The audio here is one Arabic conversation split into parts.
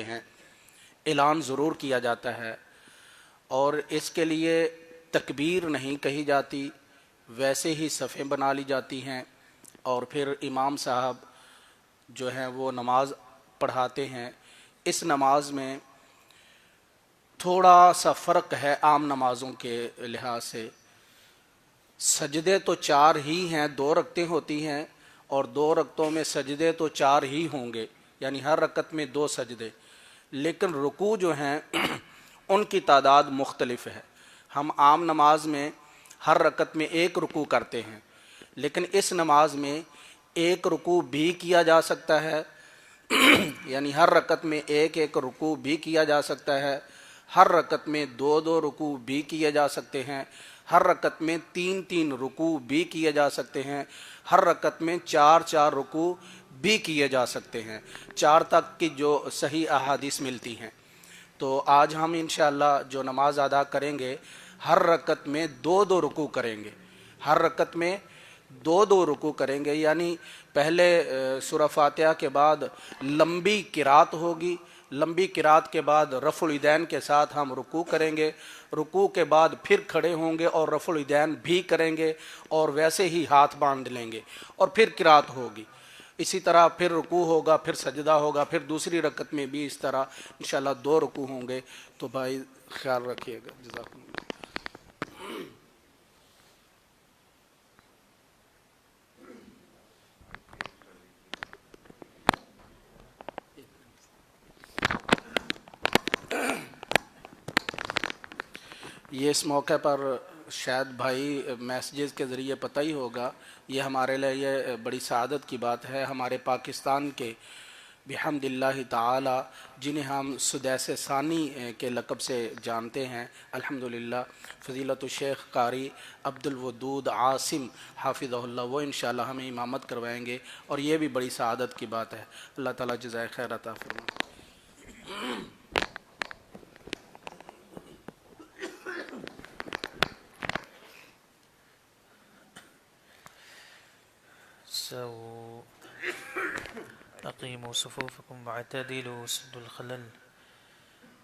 ہیں اعلان ضرور کیا جاتا ہے، اور اس کے لیے تکبیر نہیں کہی جاتی، ویسے ہی صفیں بنا لی جاتی ہیں، اور پھر امام صاحب جو ہیں وہ نماز پڑھاتے ہیں۔ اس نماز میں تھوڑا سا فرق ہے عام نمازوں کے لحاظ سے۔ سجدے تو 4 ہی ہیں، 2 رکعتیں ہوتی ہیں، اور 2 رکعتوں میں سجدے تو 4 ہی ہوں گے، یعنی ہر رکعت میں 2 سجدے، لیکن رکوع جو ہیں ان کی تعداد مختلف ہے۔ ہم عام نماز میں ہر رکعت میں 1 رکوع کرتے ہیں، لیکن اس نماز میں 1 رکوع بھی کیا جا سکتا ہے، یعنی ہر رکعت میں 1 رکوع بھی کیا جا سکتا ہے، ہر رکعت میں 2 رکوع بھی کیے جا سکتے ہیں، ہر رکعت میں 3 رکوع بھی کیے جا سکتے ہیں، ہر رکعت میں 4 رکوع بھی کیے جا سکتے ہیں، 4 تک کی جو صحیح احادیث ملتی ہیں۔ تو آج ہم انشاءاللہ جو نماز ادا کریں گے ہر رکعت میں 2 رکوع کریں گے، ہر رکعت میں 2 رکوع کریں گے، یعنی پہلے سورہ فاتحہ کے بعد لمبی قرات ہوگی، لمبی قرات کے بعد رفع الیدین کے ساتھ ہم رکوع کریں گے، رکوع کے بعد پھر کھڑے ہوں گے اور رفع الیدین بھی کریں گے، اور ویسے ہی ہاتھ باندھ لیں گے، اور پھر قرات ہوگی، اسی طرح پھر رکوع ہوگا، پھر سجدہ ہوگا، پھر دوسری رکعت میں بھی اس طرح انشاءاللہ 2 رکوع ہوں گے۔ تو بھائی خیال رکھیے گا، جزاکم اللہ۔ یہ اس موقع پر شاید بھائی میسیجز کے ذریعے پتہ ہی ہوگا، یہ ہمارے لیے یہ بڑی سعادت کی بات ہے، ہمارے پاکستان کے بحمد اللہ تعالی جنہیں ہم سدیس ثانی کے لقب سے جانتے ہیں، الحمدللہ فضیلت الشیخ قاری عبد الودود عاصم حافظہ اللہ، وہ انشاءاللہ ہمیں امامت کروائیں گے، اور یہ بھی بڑی سعادت کی بات ہے۔ اللہ تعالیٰ جزائے خیر عطا فرمائے۔ سو اقیموا صفوفکم واعتدلوا سدوا الخلل،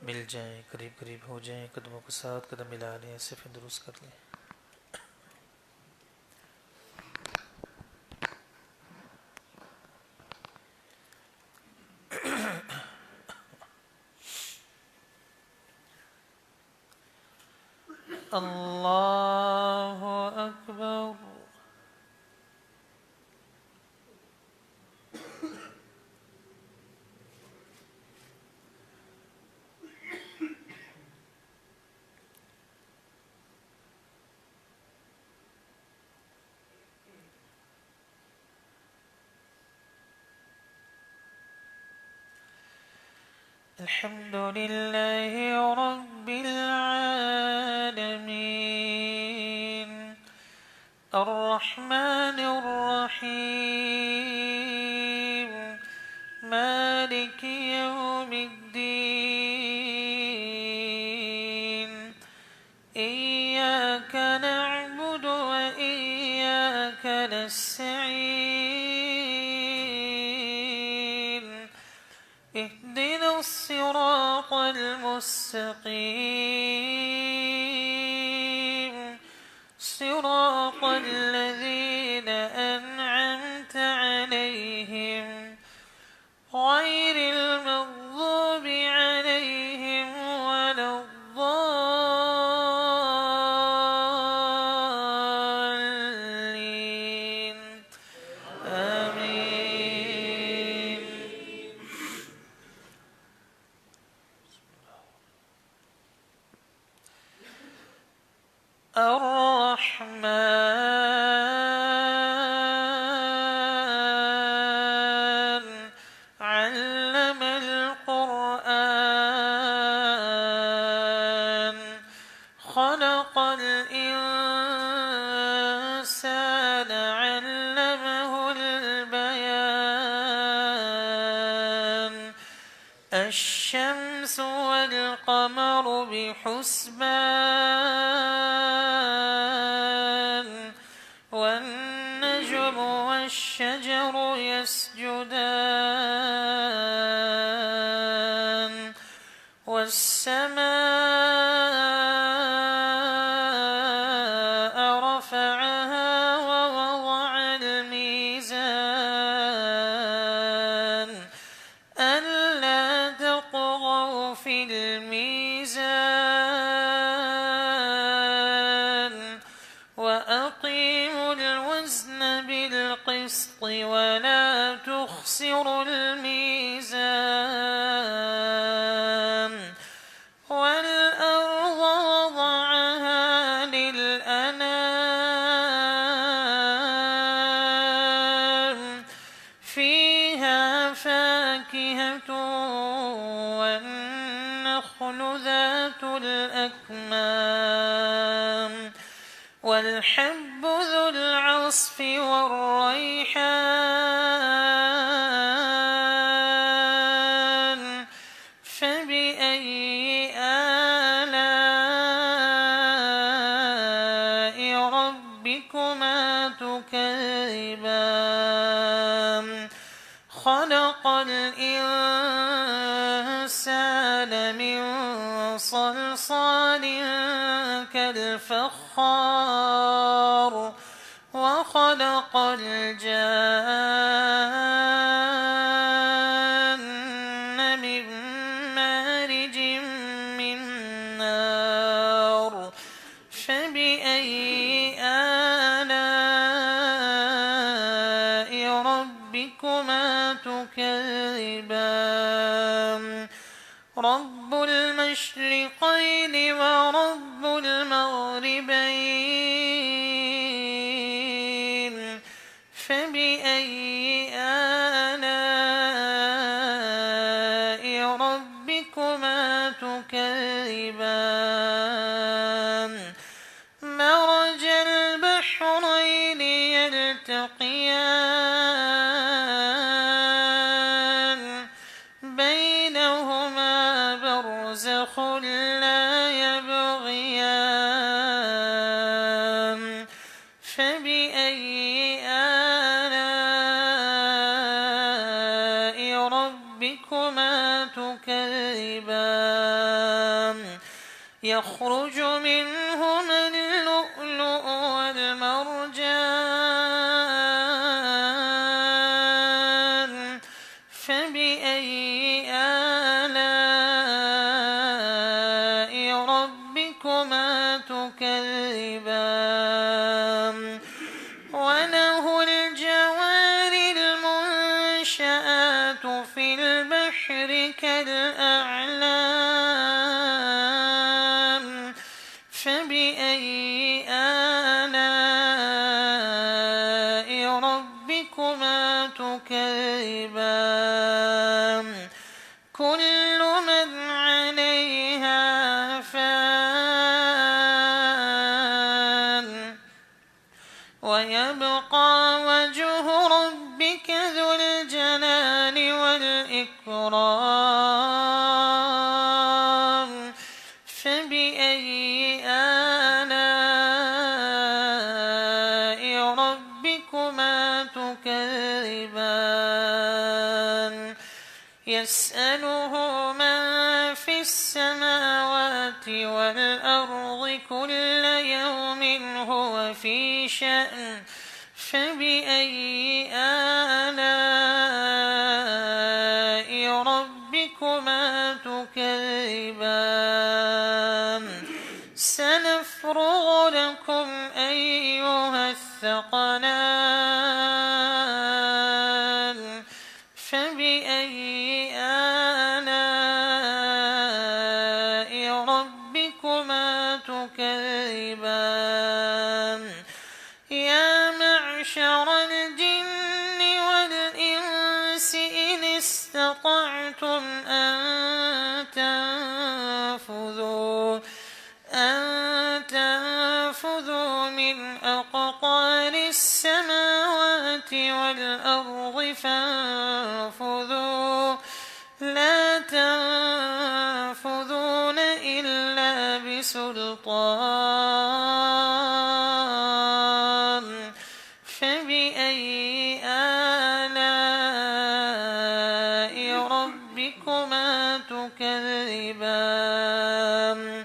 مل جائیں، قریب قریب ہو جائیں، قدموں کے ساتھ قدم ملا لیں، صفیں درست کر لیں۔ اللہ اکبر۔ الحمد لله رب العالمين الرحمن الرحيم مالك يوم الدين إياك نعبد وإياك نستعين اهدنا الصراط المستقيم صراط الذين أنعمت عليهم غير المغضوب عليهم ولا الضالين آمين۔ الرحمن علم القرآن خلق الإنسان علمه البيان الشمس والقمر بحسبان والنجم والشجر يسجدان والسماء رفعها ووضع الميزان ألا تطغوا في الميزان وأقيموا الوزن بالقسط ولا تخسروا الميزان والأرض وضعها للأنام فيها فاكهة والنخل ذات الأكمام والحب ذو العصف والريحان فبأي آلاء ربكما تكذبان خلق الإنسان من صلصال كالفخار وخلق الجان من مارج من نار فبأي آلاء ربكما تكذبان رب المشرقين ورب المغربين فبأي آلاء ربكما تكذبان مرج البحرين يلتقيان بينهما برزخ لا يبغيان فبأي آلاء ربكما تكذبان يخرج منهما اللؤلؤ والمرجان فبأي آلاء ربكما تكذبان وله الجوار المنشآت في البحر كالأعلام فبأي آلاء ربكما تكذبان كل من عليها فان ويبقى وجه ربك ذو الجلال والإكرام فبأي آلاء ربكما تكذبان يسأله من في السماوات والأرض كل يوم هو في شأن فبأي آلاء ربكما تكذبان سنفرغ لكم أيها الثقلان فبأي آلاء ربكما تكذبان يا معشر الجن والإنس إن استطعتم أن تنفذوا من أقطار السماوات والأرض فانفذوا لا تنفذون إلا بسلطان فبأي آلاء ربكما تكذبان تكذبان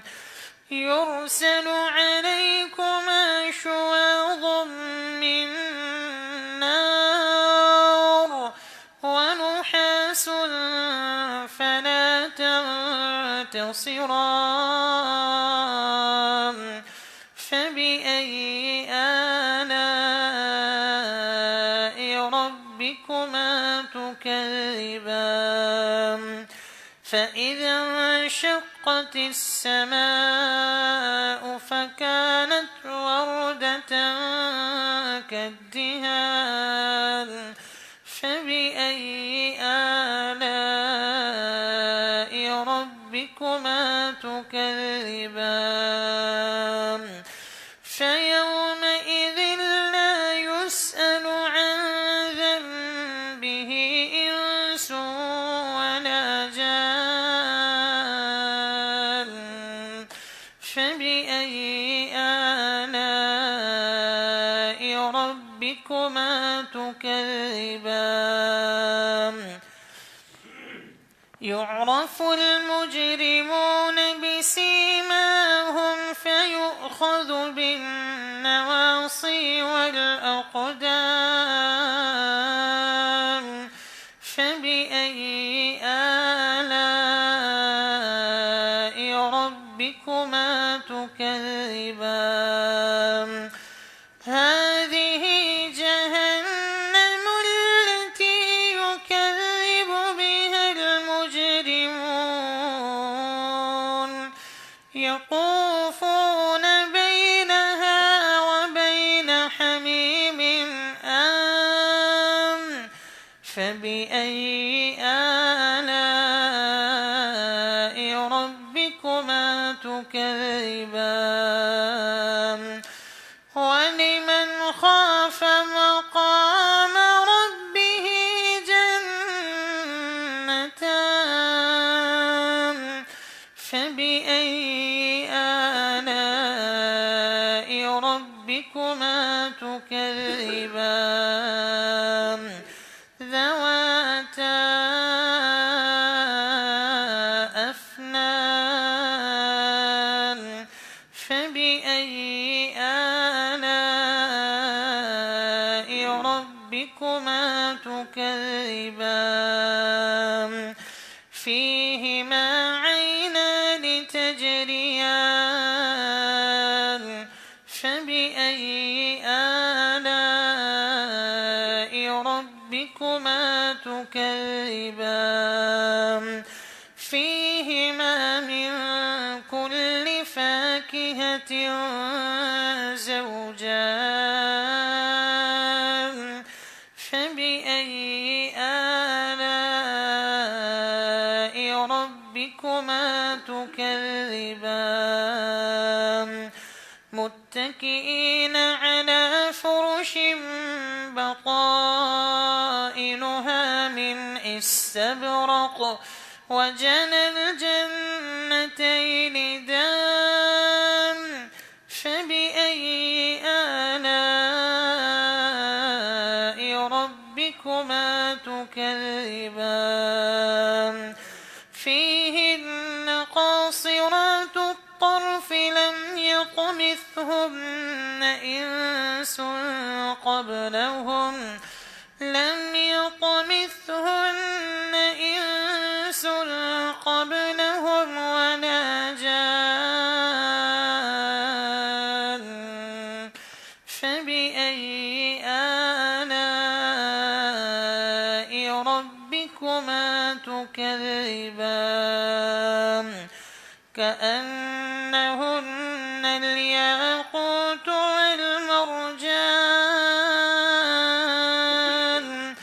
يرسل عليكما شواظ من نار ونحاس فلا تنتصران فبأي آلاء ربكما تكذبان فإذا انشقت السماء فكانت وردة كالدهان فبأي آلاء ربكما تكذبان فيومئذ لا يسأل عن ذنبه إنس ولا جان فبأي آلاء ربكما تكذبان يعرف المجرمون بسيماهم فيؤخذ بالنواصي والأقدام فبأي آلاء ربكما تكذبان هذه جهنم التي يكذب بها المجرمون يطوفون بينها وبين حميم آن فبأي آلاء ربكما تكذبان ولمن خاف مقام ربه جنتان فبأي آلاء ربكما تكذبان ذواتا أفنان فبأي آلاء ربكما تكذبان فيهما عينان تجريان فبأي آلاء ربكما تكذبان فيهما من كل فاكهة زوجان فبأي آلاء ربكما تكذبان متكئين على فرش بطائنها من استبرق وجنى الجنتين دان فبأي آلاء ربكما تكذبان فيهن قاصرات الطرف لم يطمثهن إنس قبلهم ولا جان فبأي آلاء ربكما تكذبان كأنهن الياقوت والمرجان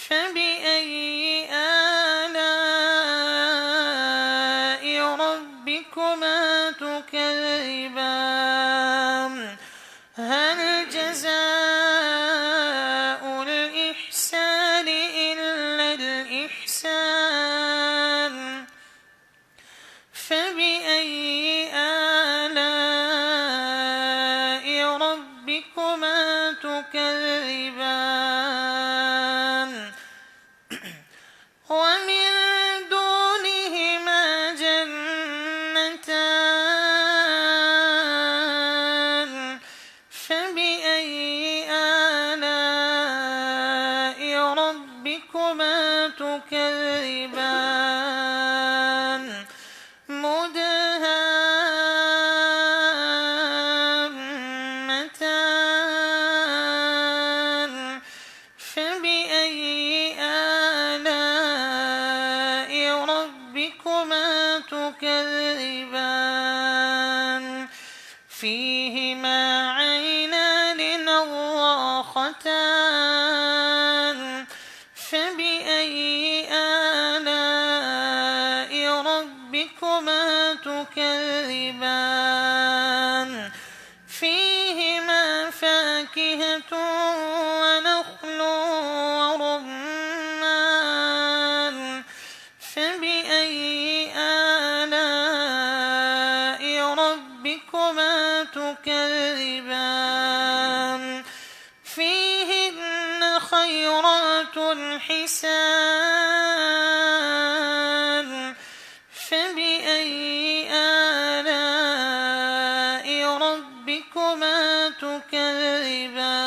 فبأي آلاء ربكما تكذبان هل جزاء الإحسان إلا الإحسان فبأي آلاء ربكما تكذبان ومن دونهما تكذبان فيهما عينان نضاختان فبأي آلاء ربكما تكذبان فيهما فاكهة ونخل ورمان فبأي آلاء ربكما تكذبان فيهن خيرات حسان فبأي آلاء ربكما تكذبان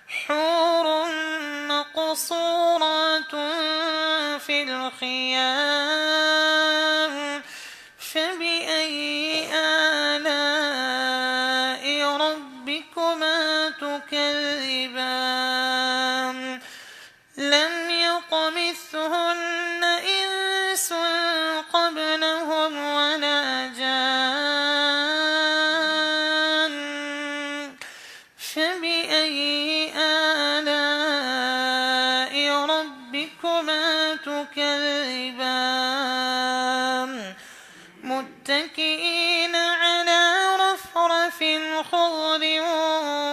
حور مقصورات في الخيام فبأي آلاء ربكما تكذبان لم يطمثهن إنس قبلهم ولا جان فبأي آلاء ربكما تكذبان متكئين على رفرف خضر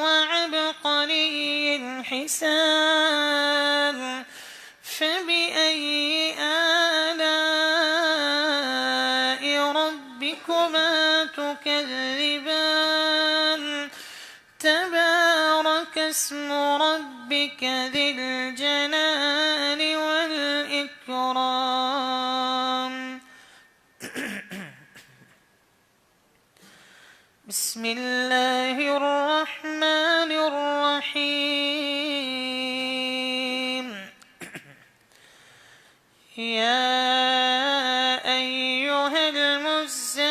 وعبقري حسان فبأي آلاء ربكما تكذبان تبارك اسم ربك ذي الجلال والإكرام بسم الله الرحمن الرحيم يا أيها المزمل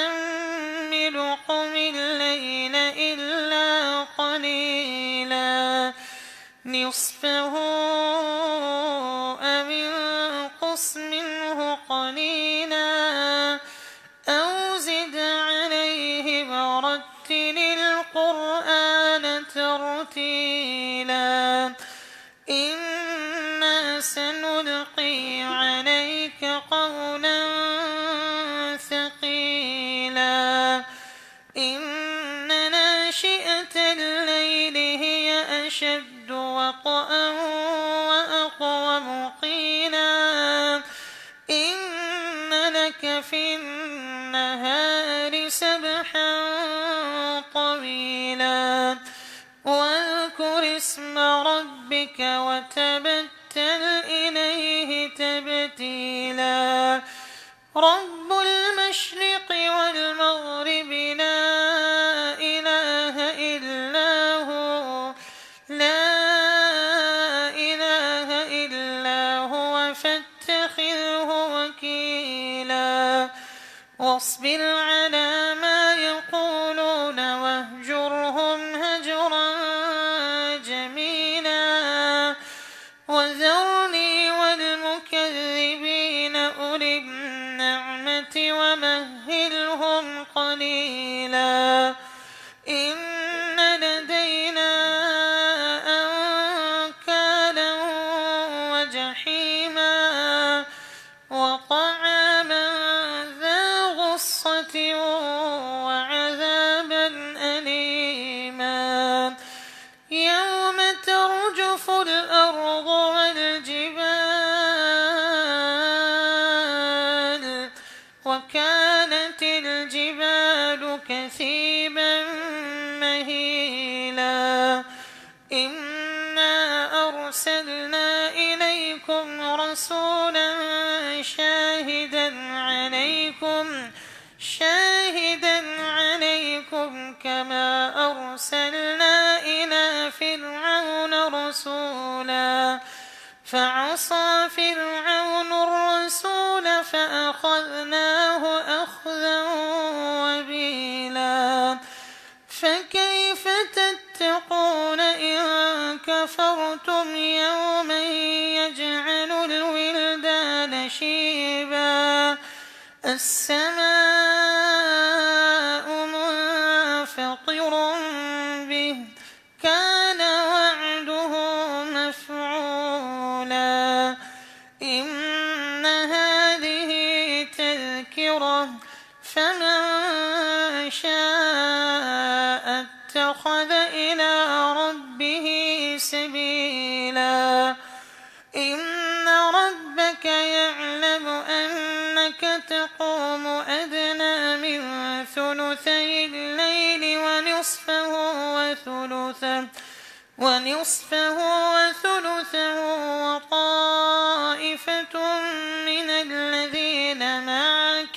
قم الليل إلا قليلا نصفه أو انقص منه قليلا أو زد عليه ورتل القرآن ترتيلا إنا سنلقي عليك قولا ثقيلا إن ناشئة الليل هي أشد وطئا وأقوم قيلا إن لك في النهار سبحا طويلا واذكر اسم ربك وتبتل إليه تبتيلا رب المشرق والمغرب لا إله إلا هو لا إله إلا هو فاتخذه وكيلا واصبر على ما يقولون واهجرهم هجرا جميلا وذرني والمكذبين أولي النعمة ومهلهم قليلا إن لدينا أنكالا وجحيما وطعاما ذا غصة وعذابا أليما يوم ترجف الأرض والجبال وكانت الجبال كثيبا مهيلا إنا أرسلنا إليكم رسولا شاهدا عليكم كما أرسلنا إلى فرعون رسولا فعصى فرعون الرسول فأخذناه أخذا وبيلا فكيف تتقون إن كفرتم يوما يجعل الولدان شيبا السماء منفطر به كان وعده مفعولا إن هذه تذكرة فمن شاء اتخذ إلى ربه سبيلا إن ربك يعلم أنك تقوم أدنى من ثلثي الليل ونصفه وثلثه وطائفة من الذين معك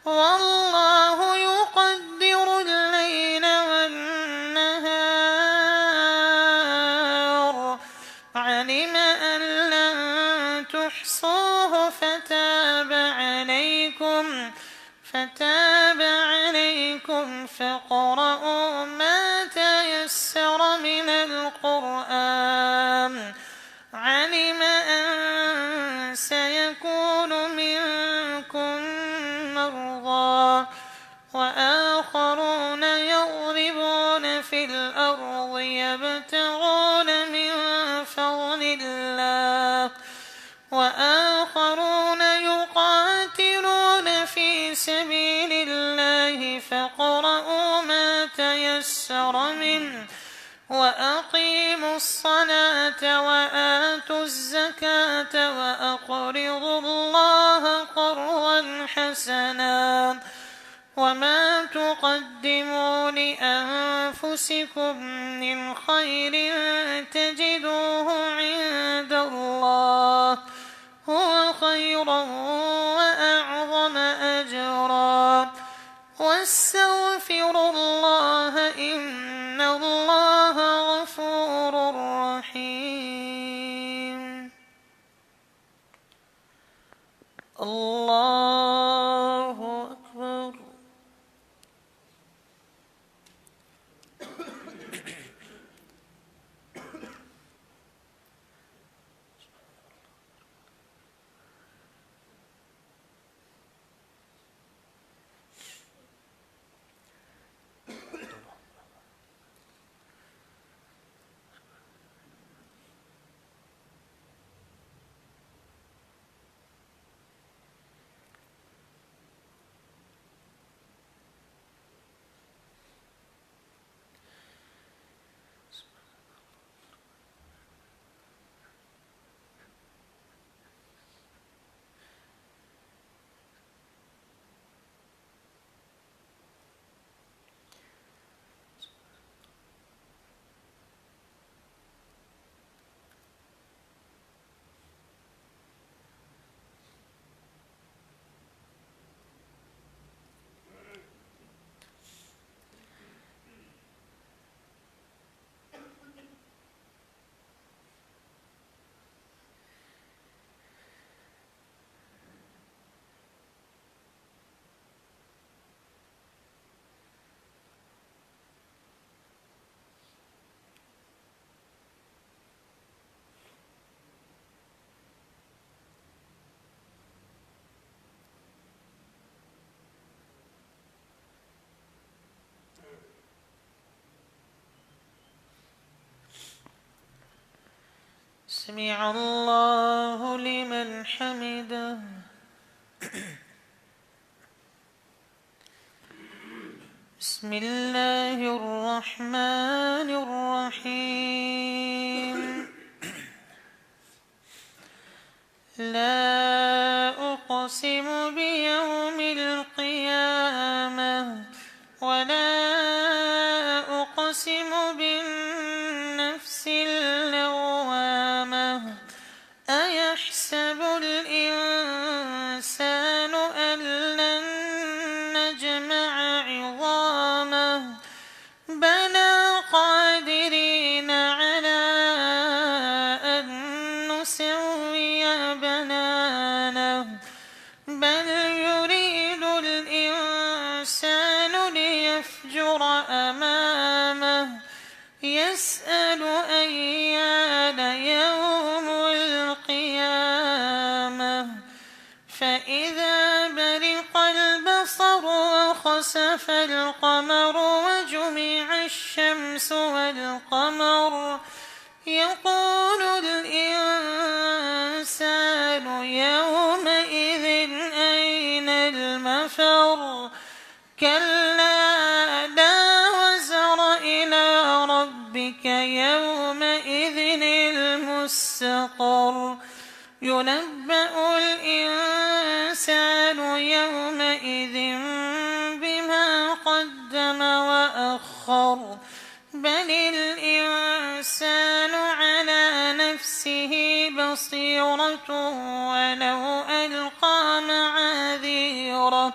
والله يقدر الليل والنهار علم أن لن تحصوه فتاب عليكم فاقرؤوا ما تيسر من القرآن علم أن سيكون منكم مرضى وآخرون يضربون في الأرض يبتغون من فضل الله وآخرون يقاتلون في سبيل الله فاقرؤوا ما تيسر منه وأقيموا الصلاة وآتوا الزكاة وأقرضوا الله قرضا حسنا وما تقدموا لأنفسكم من خير تجدوه عند الله هو خيرا وأعظم أجرا واستغفروا الله إن الله غفور رحيم الله أكبر سمع الله لمن حمده بسم الله الرحمن الرحيم لا أقسم بيوم القيامة ولا أقسم بالنفس اللوامة أيحسب الإنسان أن لن نجمع عظامه بلى قادرين على أن نسوي بنانه بل يريد الإنسان ليفجر أمامه يسأل أيان يوم القيامة فإذا برق وخسف القمر وجمع الشمس والقمر يقول الإنسان يومئذ أين المفر كلا لا وزر إلى ربك يومئذ المستقر ينبأ الإنسان يومئذ بما قدم وأخر بل الإنسان على نفسه بصيرة ولو ألقى معاذيره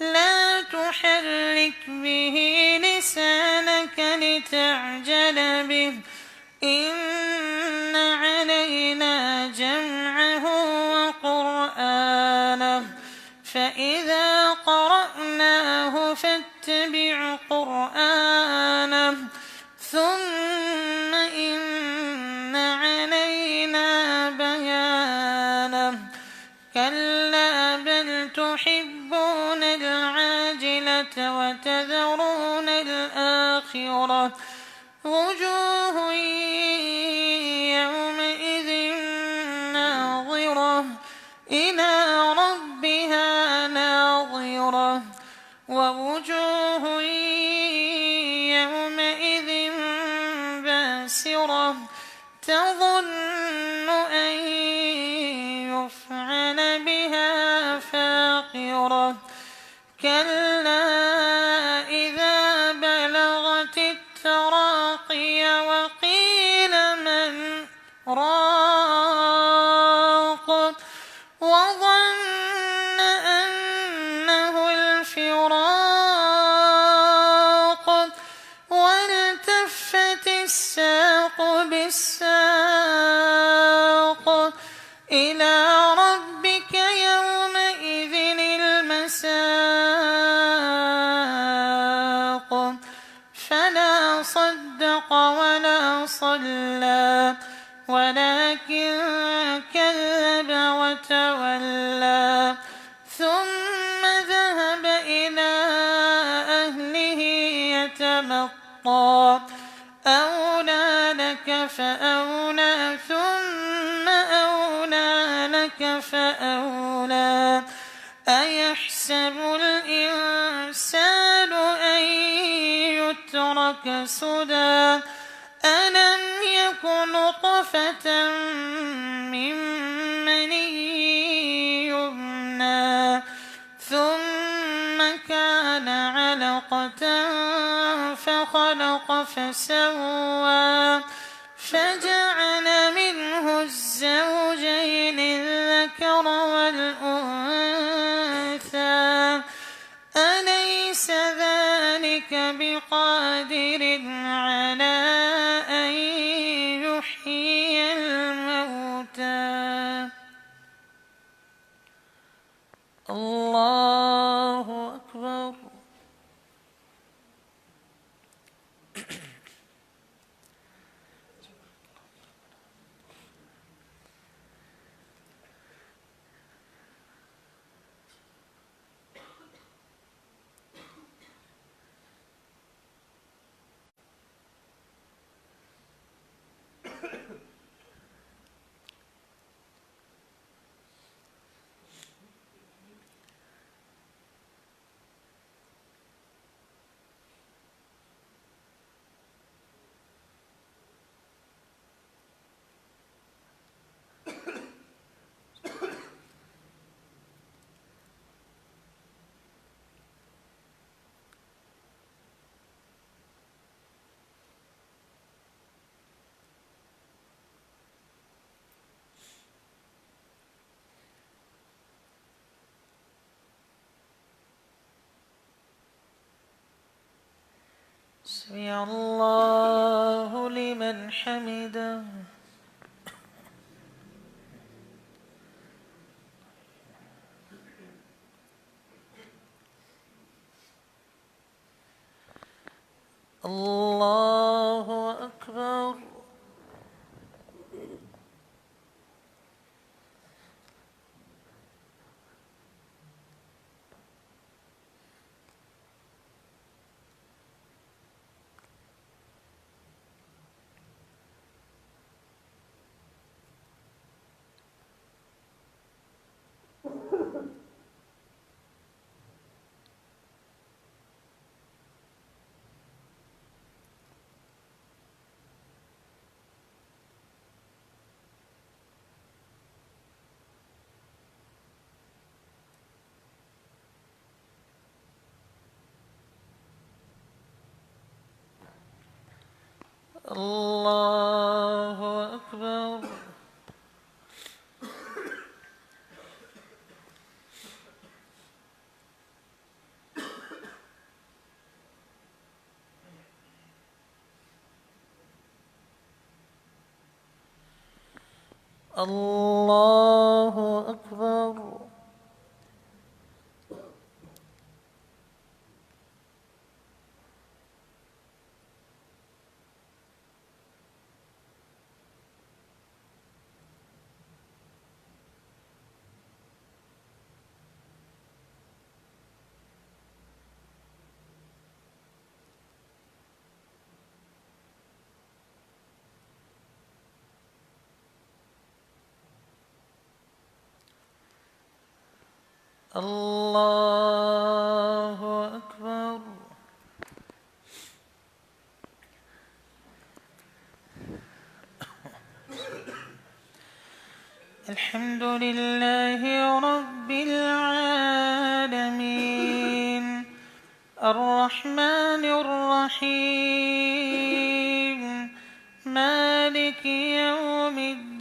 لا تحرك به لسانك لتعجل به إن علينا جمعه وقرآنه فإذا قرأناه فاتبع قرآنه ثم إن علينا بيانه كلا بل تحبون العاجلة وتذرون الآخرة وجوه يومئذ ناظرة إلى ربها ناظرة ووجوه يومئذ باسرة تظن أن يفعل بها فاقرة كلا إذا بلغت التراقي وقيل من راق وظن أنه الفراق والتفت الساق بالساق إلى ربك يومئذ المساق فلا صدق ولا صلى ولكن كذب وتولى ثم ذهب إلى أهله يتمطى أولى لك فأولى ثم أولى لك فأولى أيحسب الإنسان أن يترك سدى ألم يك نطفة من مني يمنى ثم كان علقة فخلق فسوى فجعل منه الزوجين الذكر والأنثى أليس ذلك بقادر على أن يحيي الموتى الله أكبر سمع الله لمن حمده الله أكبر الله أكبر. الله أكبر. الله أكبر. الحمد لله رب العالمين الرحمن الرحيم مالك يوم الدين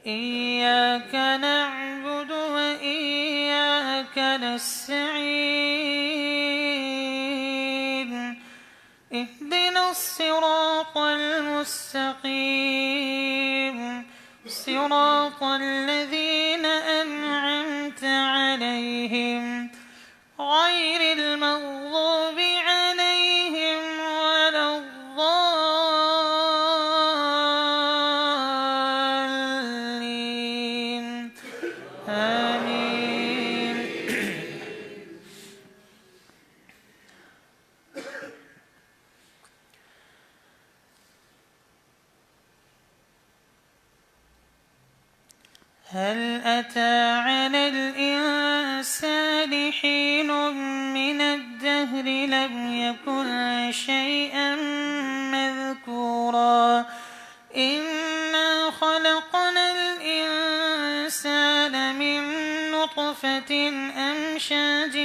إياك نعبد وإياك نستعين اهدنا الصراط المستقيم صراط الذين أنعمت عليهم غير المغضوب عليهم ولا الضالين آمين. هل أتى على الإنسان حين من الدهر لم يكن شيئا مذكورا إنا خلقنا الإنسان من نطفة أمشاج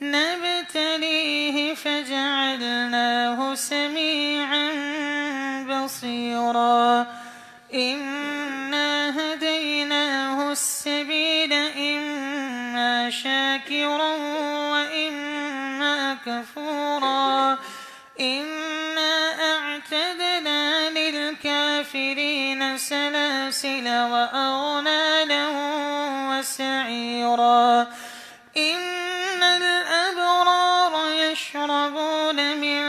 نبتليه فجعلناه سميعا بصيرا إنا هديناه السبيل إما شاكرا وإما كفورا إنا أعتدنا للكافرين سلاسل وأغلالا وسعيرا إن الأبرار يشربون من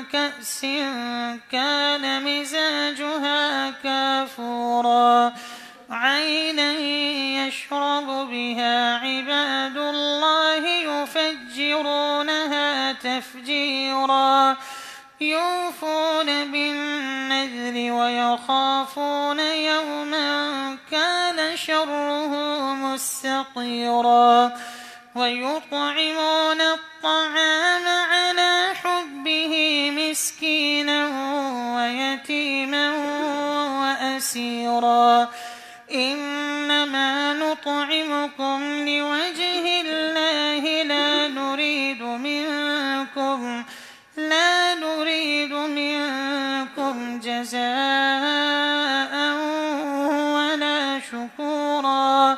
كأس كان مزاجها كافورا عينا يشرب بها عباد الله يفجرونها تفجيرا يوفون بالنذر ويخافون يوما كان شره مستطيرا ويطعمون الطعام على حبه مسكينا ويتيما وأسيرا إنما نطعمكم لوجه الله لا نريد منكم جزاء ولا شكورا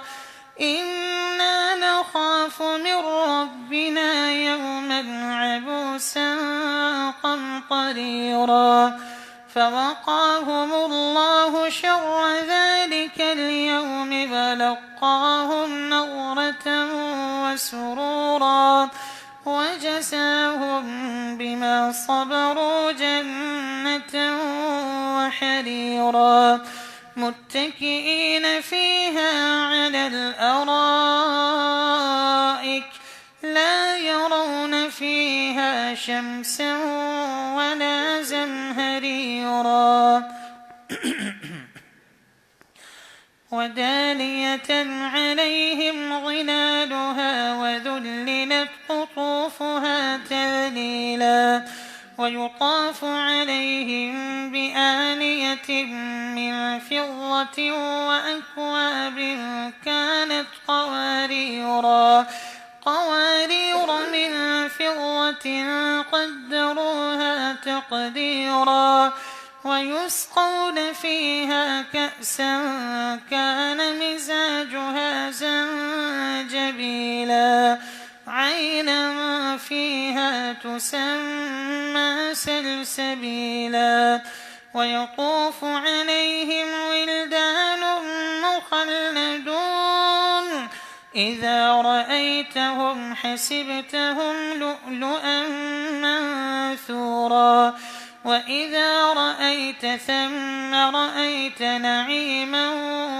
إنا نخاف من ربنا يوما عبوسا قمطريرا فوقاهم الله شر ذلك اليوم ولقاهم نضرة وسرورا وجزاهم بما صبروا جنة وحريرا متكئين فيها على الأرائك لا يرون فيها شمسا ولا زمهريرا ودانية عليهم ظلالها وذللت قطوفها تذليلا ويطاف عليهم بآنية من فضة وأكواب كانت قوارير من قدروها تقديرا ويسقون فيها كأسا كان مزاجها زنجبيلا عينا فيها تسمى سلسبيلا ويطوف عليهم ولدان مخلدون إذا رأيتهم حسبتهم لؤلؤا منثورا وإذا رأيت ثم رأيت نعيما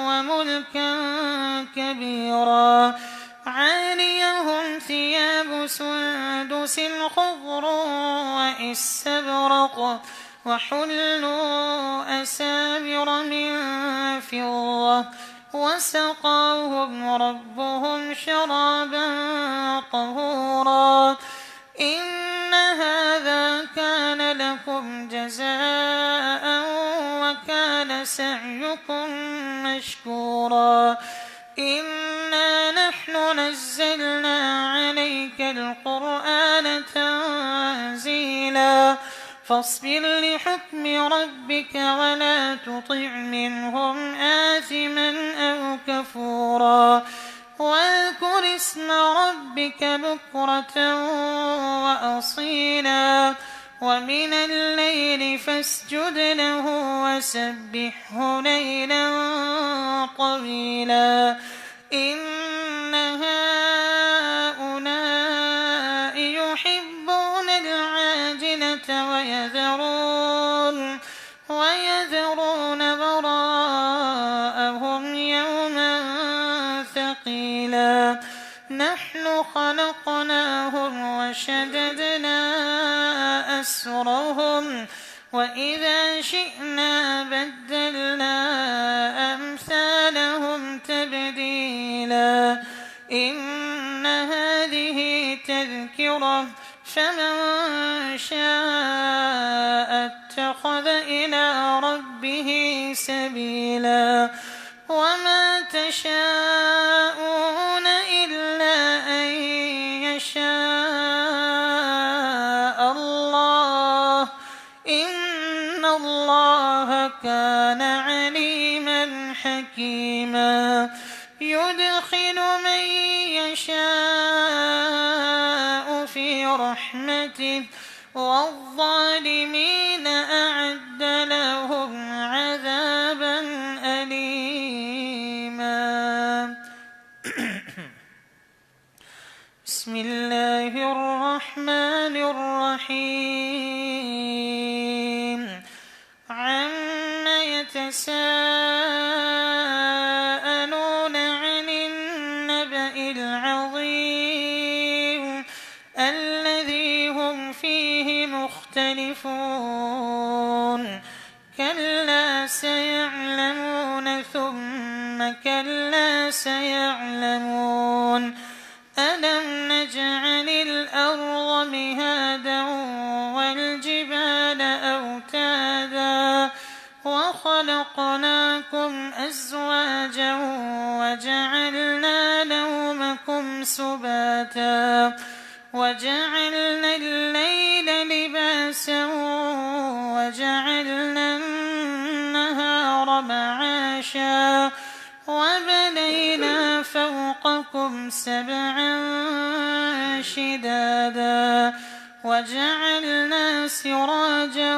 وملكا كبيرا عاليهم ثياب سندس خضر وإستبرق وحلوا أساور من فضة وسقاهم ربهم شرابا طهورا إن هذا كان لكم جزاء وكان سعيكم مشكورا إنا نحن نزلنا عليك القرآن تنزيلا فاصبر لحكم ربك ولا تطع منهم آثما أو كفورا واذكر اسم ربك بكرة وأصيلا ومن الليل فاسجد له وسبحه ليلا طويلا إن هؤلاء يحبون العاجلة ويذرون براءهم يوما ثقيلا نحن خلقناهم وشددنا أسرهم وإذا شئنا بدلنا أمثالهم تبديلا إن هذه تذكرة فمن شاء اتخذ إلى ربه سبيلا وما تشاءون إلا أن يشاء الله إن الله كان عليما حكيما يدخل من يشاء في رحمته والظالمين أعد لهم عذابا أليما بسم الله الرحمن الرحيم عما يتساءلون عن النبأ العظيم الذي هم فيه مختلفون كلا سيعلمون ثم كلا سيعلمون ألم نجعل الأرض مهادا والجبال أوتادا وخلقناكم أزواجا وجعلنا نومكم سباتا وجعلنا الليل لباسا وجعلنا النهار معاشا وبنينا فوقكم سبعا شدادا وجعلنا سراجا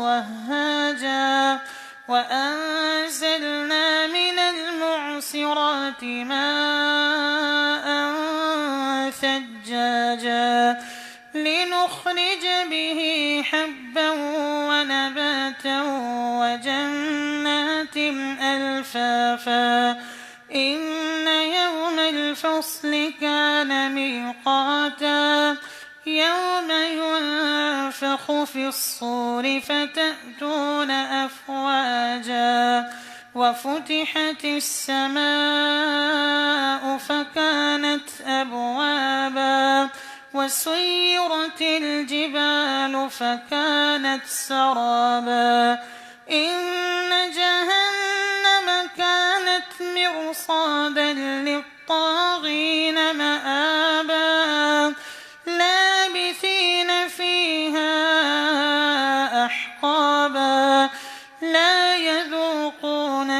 وهاجا وأنزلنا من المعصرات ماء ثجاجا لنخرج به حبا ونباتا وجنات ألفافا إن يوم الفصل كان ميقاتا يوم ينفخ في الصور فتأتون أفواجا وفتحت السماء فكانت أبوابا وسيرت الجبال فكانت سرابا إن جهنم كانت مرصادا للطاغين مآبا لابثين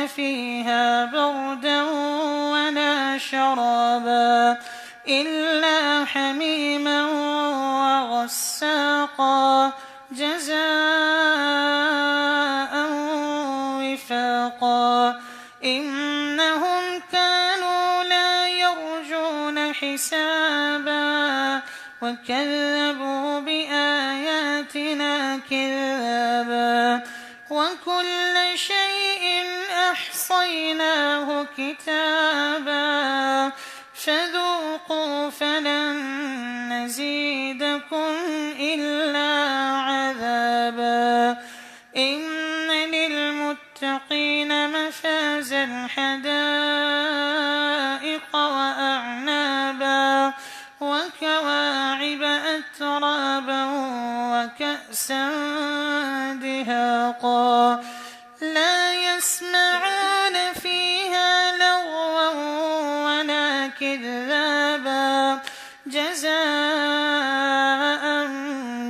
فيها بردا ولا شرابا إلا حميما وغساقا جزاء وفاقا إنهم كانوا لا يرجون حسابا وكذبوا بآياتنا كذابا وكل شيء أحصيناه كتابا فذوقوا فلن نزيدكم إلا عذابا إن للمتقين مفازا حدائق وأعنابا وكواعب أترابا وكأسا دهاقا لا يسمعون فيها لغوا ولا كذابا جزاء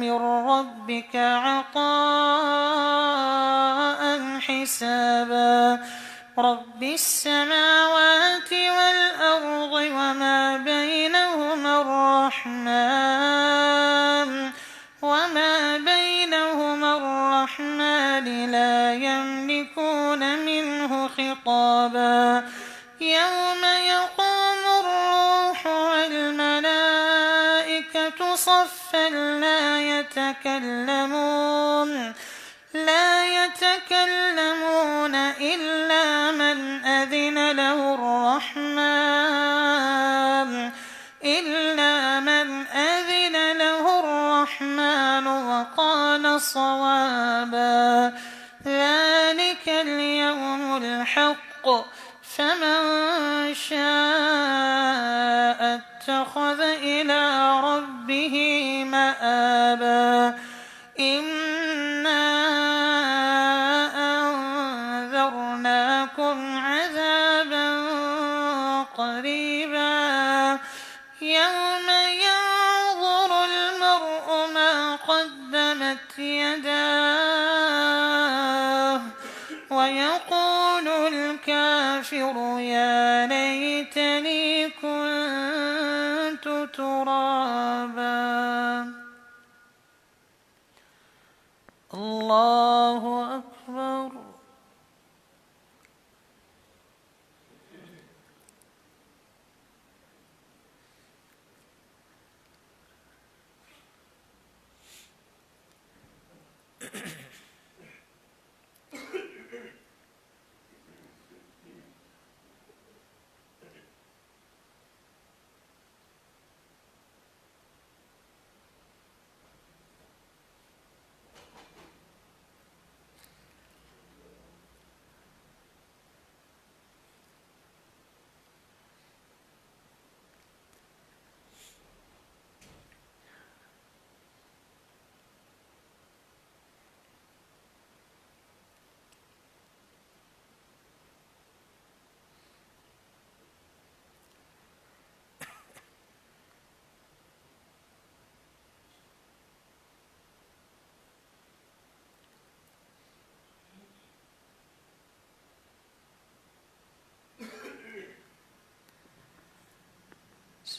من ربك عطاء حسابا رب السماوات والأرض وما بينهما الرحمن لا يملكون منه خطابا يوم يقوم الروح والملائكة صفا لا يتكلمون إلا من أذن له الرحمن وقال صوابا ذلك اليوم الحق فمن شاء اتخذ إلى ربه مآبا إنا أنذرناكم عذابا قريبا يوم ينظر المرء ما قدمت يداه ويقول الكافر يا ليتني كنت ترابا الله أكبر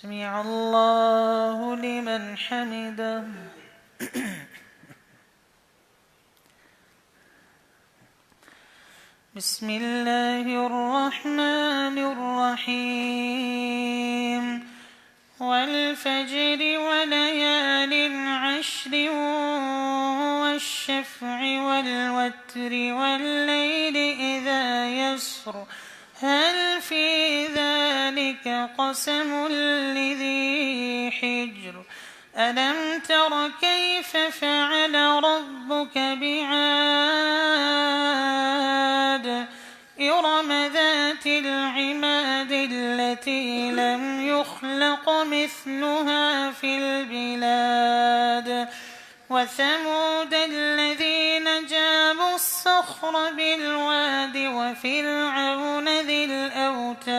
سمع الله لمن حمده بسم الله الرحمن الرحيم والفجر وليال عشر والشفع والوتر والليل إذا يسر هل في ذلك قسم لذي حجر ألم تر كيف فعل ربك بعاد إرم ذات العماد التي لم يخلق مثلها في البلاد وثمود الذين جابوا الصخر بالواد وفرعون ذي الأوتاد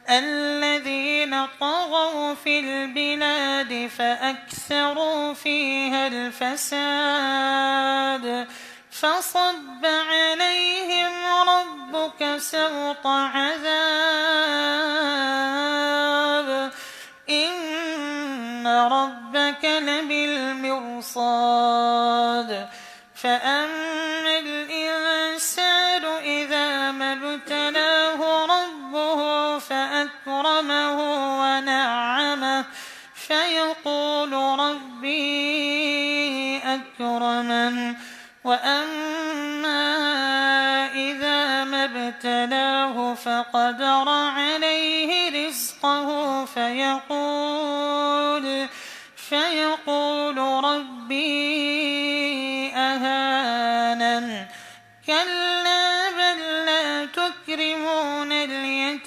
الذين طغوا في البلاد فأكثروا فيها الفساد فصب عليهم ربك سوط عذاب إن ربك لبالمرصاد فأما الإنسان إذا ما ابتلاه ربه فأكرمه ونعمه فيقول ربي أكرمن وأما إذا ما ابتلاه فقدر عليه رزقه فيقول ربي أهانن كلا بل لا تكرمون اليتيم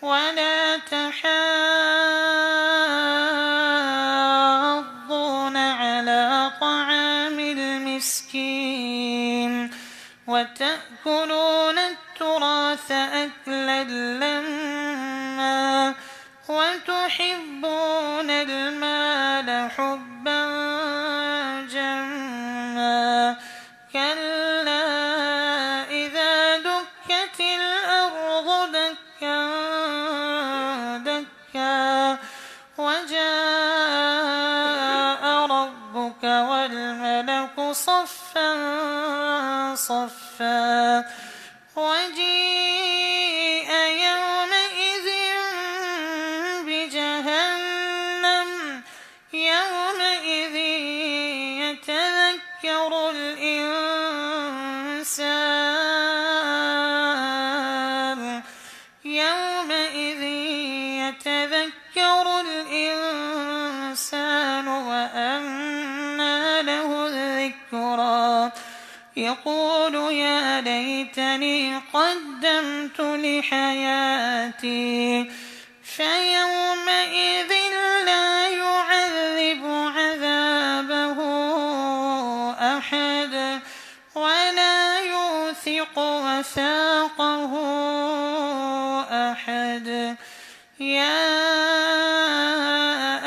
ولا تحاضون على طعام المسكين وتأكلون التراث أكلا لما وتحبون المال حبا جما كلا إذا دكت الأرض دكا دكا وجاء ربك والملك صفا صفا وجيء يومئذ بجهنم يومئذ يتذكر الإنسان وأنى له الذكرى يقول يا ليتني قدمت لحياتي فيومئذ لا يعذب عذابه أحد ولا يوثق وثاقه أحد يا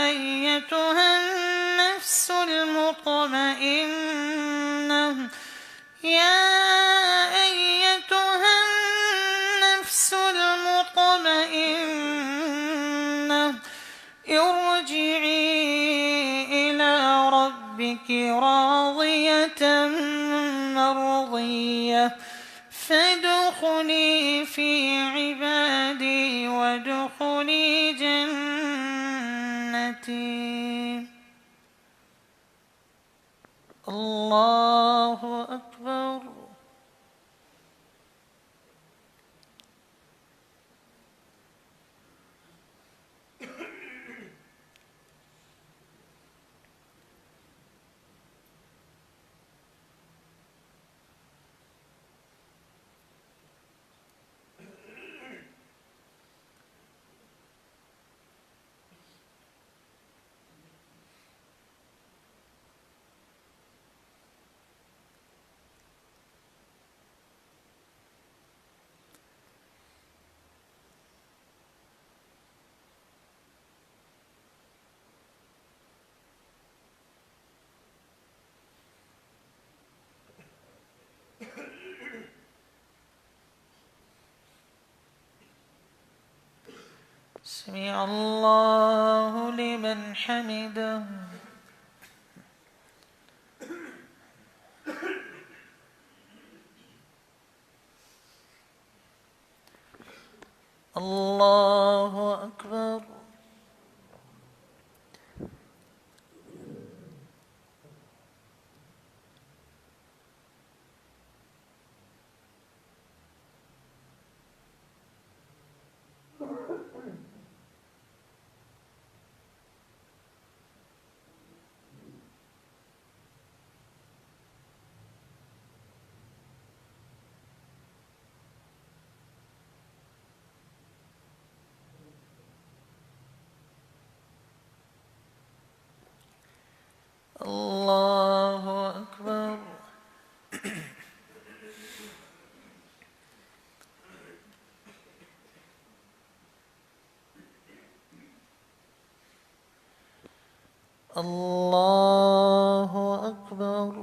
أيتها النفس المطمئنة ارجعي إلى ربك راضية مرضية فادخلي في عبادي وادخلي جنتي. الله أكبر. سمع الله لمن حمده. الله أكبر. الله أكبر. الله أكبر.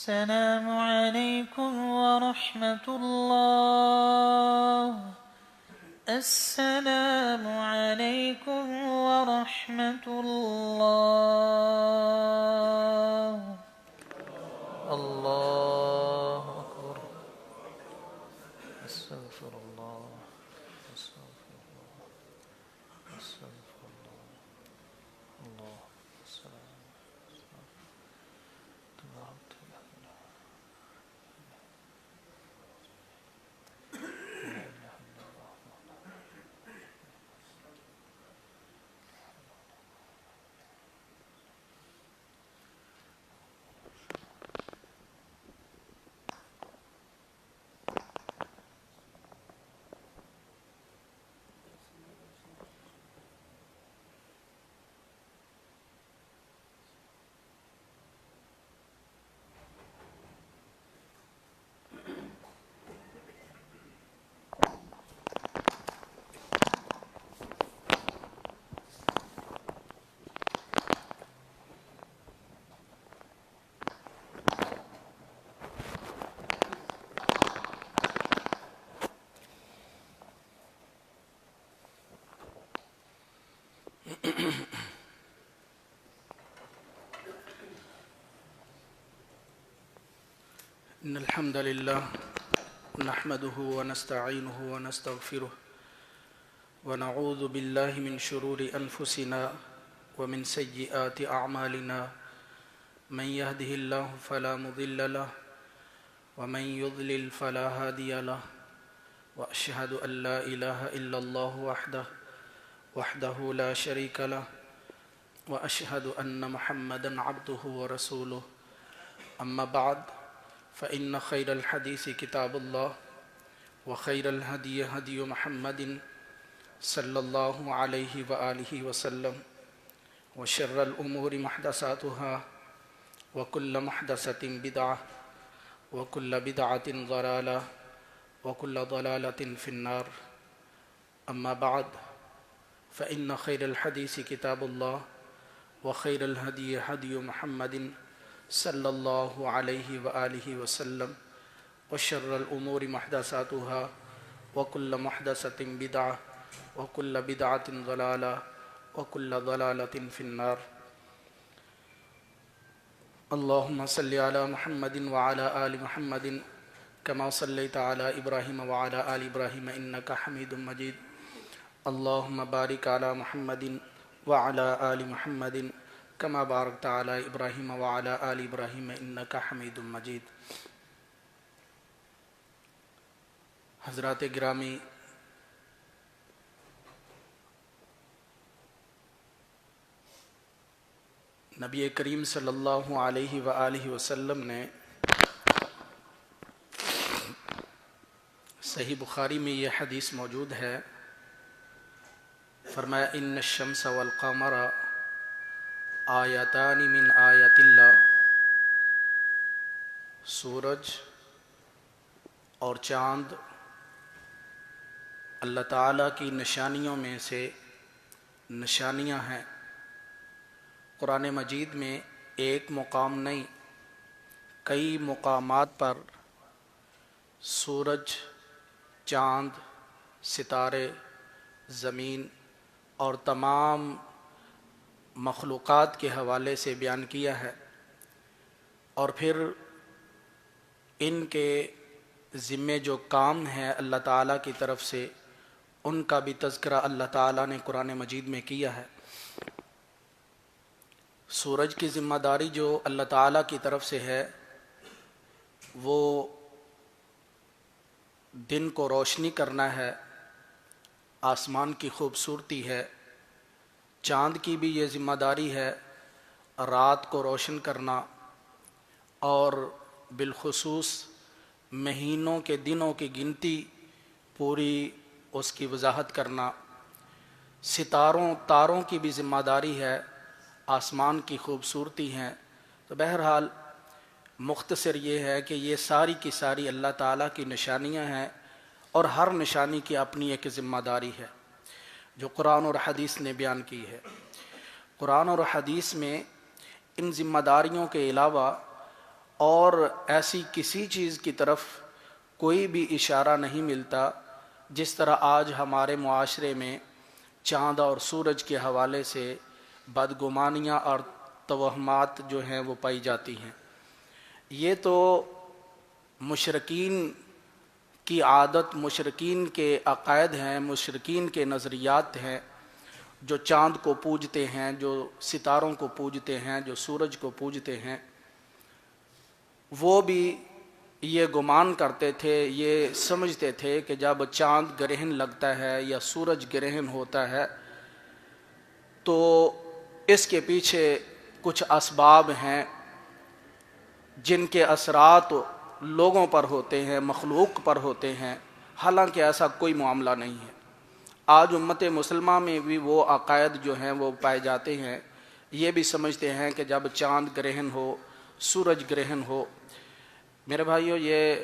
السلام عليكم ورحمة الله. السلام عليكم ورحمة الله. الله أكبر. استغفر الله. استغفر الله. استغفر الله. الله السلام. تبارك الله. إن الحمد لله نحمده ونستعينه ونستغفره ونعوذ بالله من شرور أنفسنا ومن سيئات أعمالنا من يهده الله فلا مضل له ومن يضلل فلا هادي له وأشهد أن لا إله إلا الله وحده لا شريك له وأشهد أن محمدا عبده ورسوله أما بعد فإن خير الحديث كتاب الله وخير الهدي هدي محمد صلى الله عليه وآله وسلم وشر الأمور محدثاتها وكل محدثة بدعة وكل بدعة ضلالة وكل ضلالة في النار. أما بعد فإن خير الحديث كتاب الله وخير الهدي هدي محمد صلی اللہ علیہ وآلہ وسلم وشر الامور محدثاتها وکل محدثۃ بدعہ وکل بدعۃ ضلالہ وکل ضلالۃ فی النار. اللہم صلی علی محمد وعلی آل محمد کما صلیت علی ابراہیم وعلی آل ابراہیم انک حمید مجید. اللہم بارک علی محمد وعلی آل محمد کما بارکت علی ابراہیم وعلی آل ابراہیم انک حمید مجید. حضرات گرامی، نبی کریم صلی اللہ علیہ وآلہ وسلم نے صحیح بخاری میں یہ حدیث موجود ہے، فرمایا ان الشمس والقمر آیتان من آیات اللہ. سورج اور چاند اللہ تعالیٰ کی نشانیوں میں سے نشانیاں ہیں. قرآن مجید میں ایک مقام نہیں، کئی مقامات پر سورج، چاند، ستارے، زمین اور تمام مخلوقات کے حوالے سے بیان کیا ہے، اور پھر ان کے ذمے جو کام ہیں اللہ تعالیٰ کی طرف سے ان کا بھی تذکرہ اللہ تعالیٰ نے قرآن مجید میں کیا ہے. سورج کی ذمہ داری جو اللہ تعالیٰ کی طرف سے ہے وہ دن کو روشنی کرنا ہے، آسمان کی خوبصورتی ہے. چاند کی بھی یہ ذمہ داری ہے رات کو روشن کرنا اور بالخصوص مہینوں کے دنوں کی گنتی پوری اس کی وضاحت کرنا. تاروں کی بھی ذمہ داری ہے، آسمان کی خوبصورتی ہیں. تو بہرحال مختصر یہ ہے کہ یہ ساری کی ساری اللہ تعالیٰ کی نشانیاں ہیں، اور ہر نشانی کی اپنی ایک ذمہ داری ہے جو قرآن اور حدیث نے بیان کی ہے. قرآن اور حدیث میں ان ذمہ داریوں کے علاوہ اور ایسی کسی چیز کی طرف کوئی بھی اشارہ نہیں ملتا جس طرح آج ہمارے معاشرے میں چاند اور سورج کے حوالے سے بدگمانیاں اور توہمات جو ہیں وہ پائی جاتی ہیں۔ یہ تو مشرکین کی عادت، مشرکین کے عقائد ہیں، مشرکین کے نظریات ہیں، جو چاند کو پوجتے ہیں، جو ستاروں کو پوجتے ہیں، جو سورج کو پوجتے ہیں، وہ بھی یہ گمان کرتے تھے، یہ سمجھتے تھے کہ جب چاند گرہن لگتا ہے یا سورج گرہن ہوتا ہے تو اس کے پیچھے کچھ اسباب ہیں جن کے اثرات لوگوں پر ہوتے ہیں، مخلوق پر ہوتے ہیں، حالانکہ ایسا کوئی معاملہ نہیں ہے۔ آج امت مسلمہ میں بھی وہ عقائد جو ہیں وہ پائے جاتے ہیں، یہ بھی سمجھتے ہیں کہ جب چاند گرہن ہو، سورج گرہن ہو۔ میرے بھائیو، یہ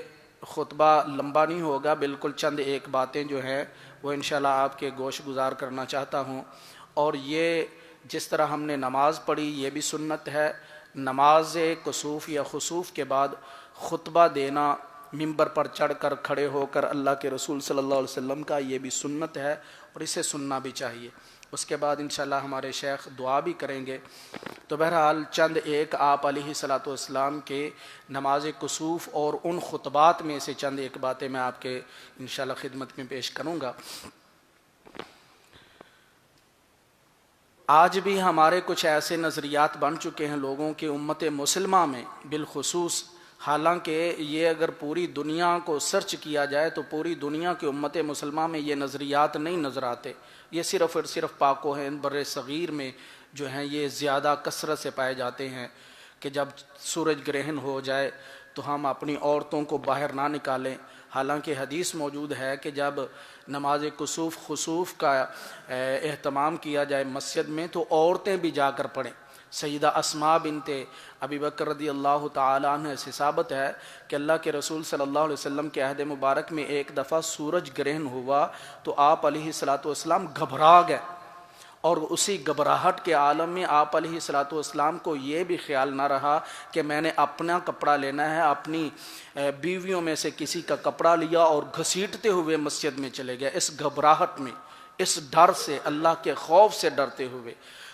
خطبہ لمبا نہیں ہوگا، بالکل چند ایک باتیں جو ہیں وہ انشاءاللہ آپ کے گوش گزار کرنا چاہتا ہوں۔ اور یہ جس طرح ہم نے نماز پڑھی یہ بھی سنت ہے، نماز کسوف یا خسوف کے بعد خطبہ دینا، منبر پر چڑھ کر کھڑے ہو کر اللہ کے رسول صلی اللہ علیہ وسلم کا، یہ بھی سنت ہے اور اسے سننا بھی چاہیے۔ اس کے بعد انشاءاللہ ہمارے شیخ دعا بھی کریں گے۔ تو بہرحال چند ایک آپ علیہ الصلوۃ والسلام کے نماز کسوف اور ان خطبات میں سے چند ایک باتیں میں آپ کے انشاءاللہ خدمت میں پیش کروں گا۔ آج بھی ہمارے کچھ ایسے نظریات بن چکے ہیں لوگوں کے، امت مسلمہ میں بالخصوص، حالانکہ یہ اگر پوری دنیا کو سرچ کیا جائے تو پوری دنیا کی امت مسلمہ میں یہ نظریات نہیں نظر آتے، یہ صرف اور صرف پاک و ہند بر صغیر میں جو ہیں یہ زیادہ کثرت سے پائے جاتے ہیں کہ جب سورج گرہن ہو جائے تو ہم اپنی عورتوں کو باہر نہ نکالیں، حالانکہ حدیث موجود ہے کہ جب نماز کسوف خسوف کا اہتمام کیا جائے مسجد میں تو عورتیں بھی جا کر پڑھیں۔ سیدہ اسماء بنت ابی بکر رضی اللہ تعالیٰ عنہ سے ثابت ہے کہ اللہ کے رسول صلی اللہ علیہ وسلم کے عہد مبارک میں ایک دفعہ سورج گرہن ہوا تو آپ علیہ الصلوۃ والسلام گھبرا گئے، اور اسی گھبراہٹ کے عالم میں آپ علیہ الصلوۃ والسلام کو یہ بھی خیال نہ رہا کہ میں نے اپنا کپڑا لینا ہے، اپنی بیویوں میں سے کسی کا کپڑا لیا اور گھسیٹتے ہوئے مسجد میں چلے گئے، اس گھبراہٹ میں، اس ڈر سے، اللہ کے خوف سے ڈرتے ہوئے۔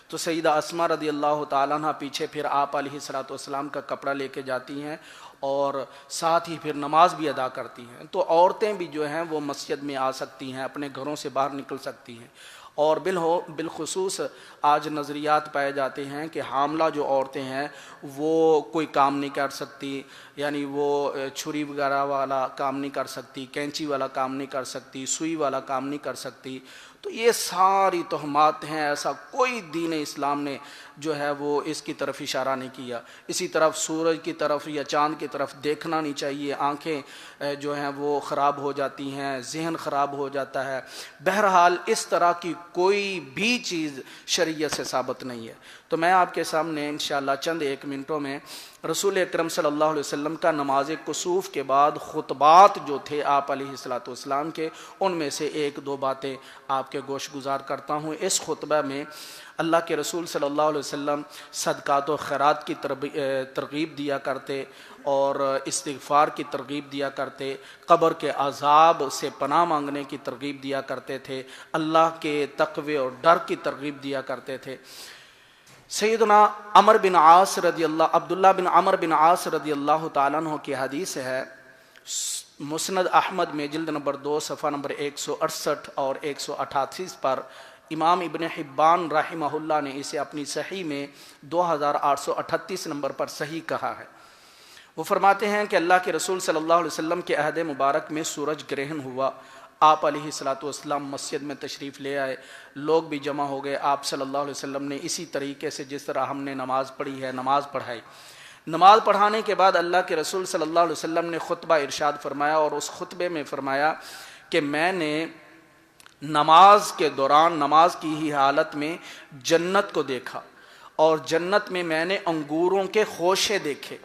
تو سیدہ اسماء رضی اللہ تعالیٰ عنہ پیچھے پھر آپ علیہ الصلوۃ والسلام کا کپڑا لے کے جاتی ہیں اور ساتھ ہی پھر نماز بھی ادا کرتی ہیں۔ تو عورتیں بھی جو ہیں وہ مسجد میں آ سکتی ہیں، اپنے گھروں سے باہر نکل سکتی ہیں۔ اور بالخصوص آج نظریات پائے جاتے ہیں کہ حاملہ جو عورتیں ہیں وہ کوئی کام نہیں کر سکتی، یعنی وہ چھری وغیرہ والا کام نہیں کر سکتی، کینچی والا کام نہیں کر سکتی، سوئی والا کام نہیں کر سکتی۔ تو یہ ساری تہمات ہیں، ایسا کوئی دین اسلام نے جو ہے وہ اس کی طرف اشارہ نہیں کیا۔ اسی طرف سورج کی طرف یا چاند کی طرف دیکھنا نہیں چاہیے، آنکھیں جو ہیں وہ خراب ہو جاتی ہیں، ذہن خراب ہو جاتا ہے۔ بہرحال اس طرح کی کوئی بھی چیز شریعت سے ثابت نہیں ہے۔ تو میں آپ کے سامنے انشاءاللہ چند ایک منٹوں میں رسول اکرم صلی اللہ علیہ وسلم کا نماز کسوف کے بعد خطبات جو تھے آپ علیہ الصلوۃ والسلام کے، ان میں سے ایک دو باتیں آپ کے گوش گزار کرتا ہوں۔ اس خطبہ میں اللہ کے رسول صلی اللہ علیہ وسلم صدقات و خیرات کی ترغیب دیا کرتے اور استغفار کی ترغیب دیا کرتے، قبر کے عذاب سے پناہ مانگنے کی ترغیب دیا کرتے تھے، اللہ کے تقوی اور ڈر کی ترغیب دیا کرتے تھے۔ سیدنا عمر بن عاص رضی اللہ عبداللہ بن عمر بن عاص رضی اللہ تعالیٰ عنہ کی حدیث ہے، مسند احمد میں جلد نمبر 2 صفحہ نمبر 168 اور 188 پر امام ابن حبان رحمہ اللہ نے اسے اپنی صحیح میں 2838 نمبر پر صحیح کہا ہے۔ وہ فرماتے ہیں کہ اللہ کے رسول صلی اللہ علیہ وسلم کے عہد مبارک میں سورج گرہن ہوا، آپ علیہ الصلوۃ والسلام مسجد میں تشریف لے آئے، لوگ بھی جمع ہو گئے، آپ صلی اللہ علیہ وسلم نے اسی طریقے سے جس طرح ہم نے نماز پڑھی ہے نماز پڑھائی۔ نماز پڑھانے کے بعد اللہ کے رسول صلی اللہ علیہ وسلم نے خطبہ ارشاد فرمایا، اور اس خطبے میں فرمایا کہ میں نے نماز کے دوران، نماز کی ہی حالت میں جنت کو دیکھا، اور جنت میں نے انگوروں کے خوشے دیکھے،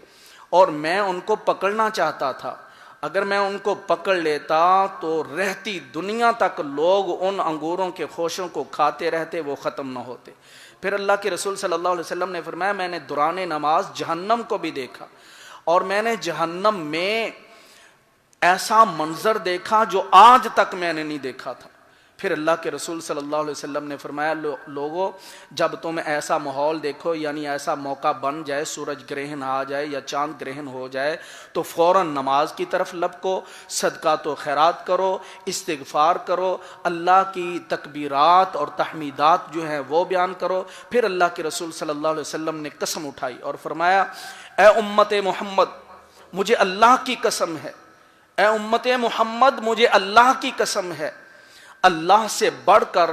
اور میں ان کو پکڑنا چاہتا تھا، اگر میں ان کو پکڑ لیتا تو رہتی دنیا تک لوگ ان انگوروں کے خوشوں کو کھاتے رہتے، وہ ختم نہ ہوتے۔ پھر اللہ کے رسول صلی اللہ علیہ وسلم نے فرمایا میں نے دوران نماز جہنم کو بھی دیکھا، اور میں نے جہنم میں ایسا منظر دیکھا جو آج تک میں نے نہیں دیکھا تھا۔ پھر اللہ کے رسول صلی اللہ علیہ وسلم نے فرمایا لوگوں جب تم ایسا ماحول دیکھو، یعنی ایسا موقع بن جائے، سورج گرہن آ جائے یا چاند گرہن ہو جائے، تو فوراً نماز کی طرف لپکو، صدقات و خیرات کرو، استغفار کرو، اللہ کی تکبیرات اور تحمیدات جو ہیں وہ بیان کرو۔ پھر اللہ کے رسول صلی اللہ علیہ وسلم نے قسم اٹھائی اور فرمایا اے امت محمد مجھے اللہ کی قسم ہے، اے امت محمد مجھے اللہ کی قسم ہے، اللہ سے بڑھ کر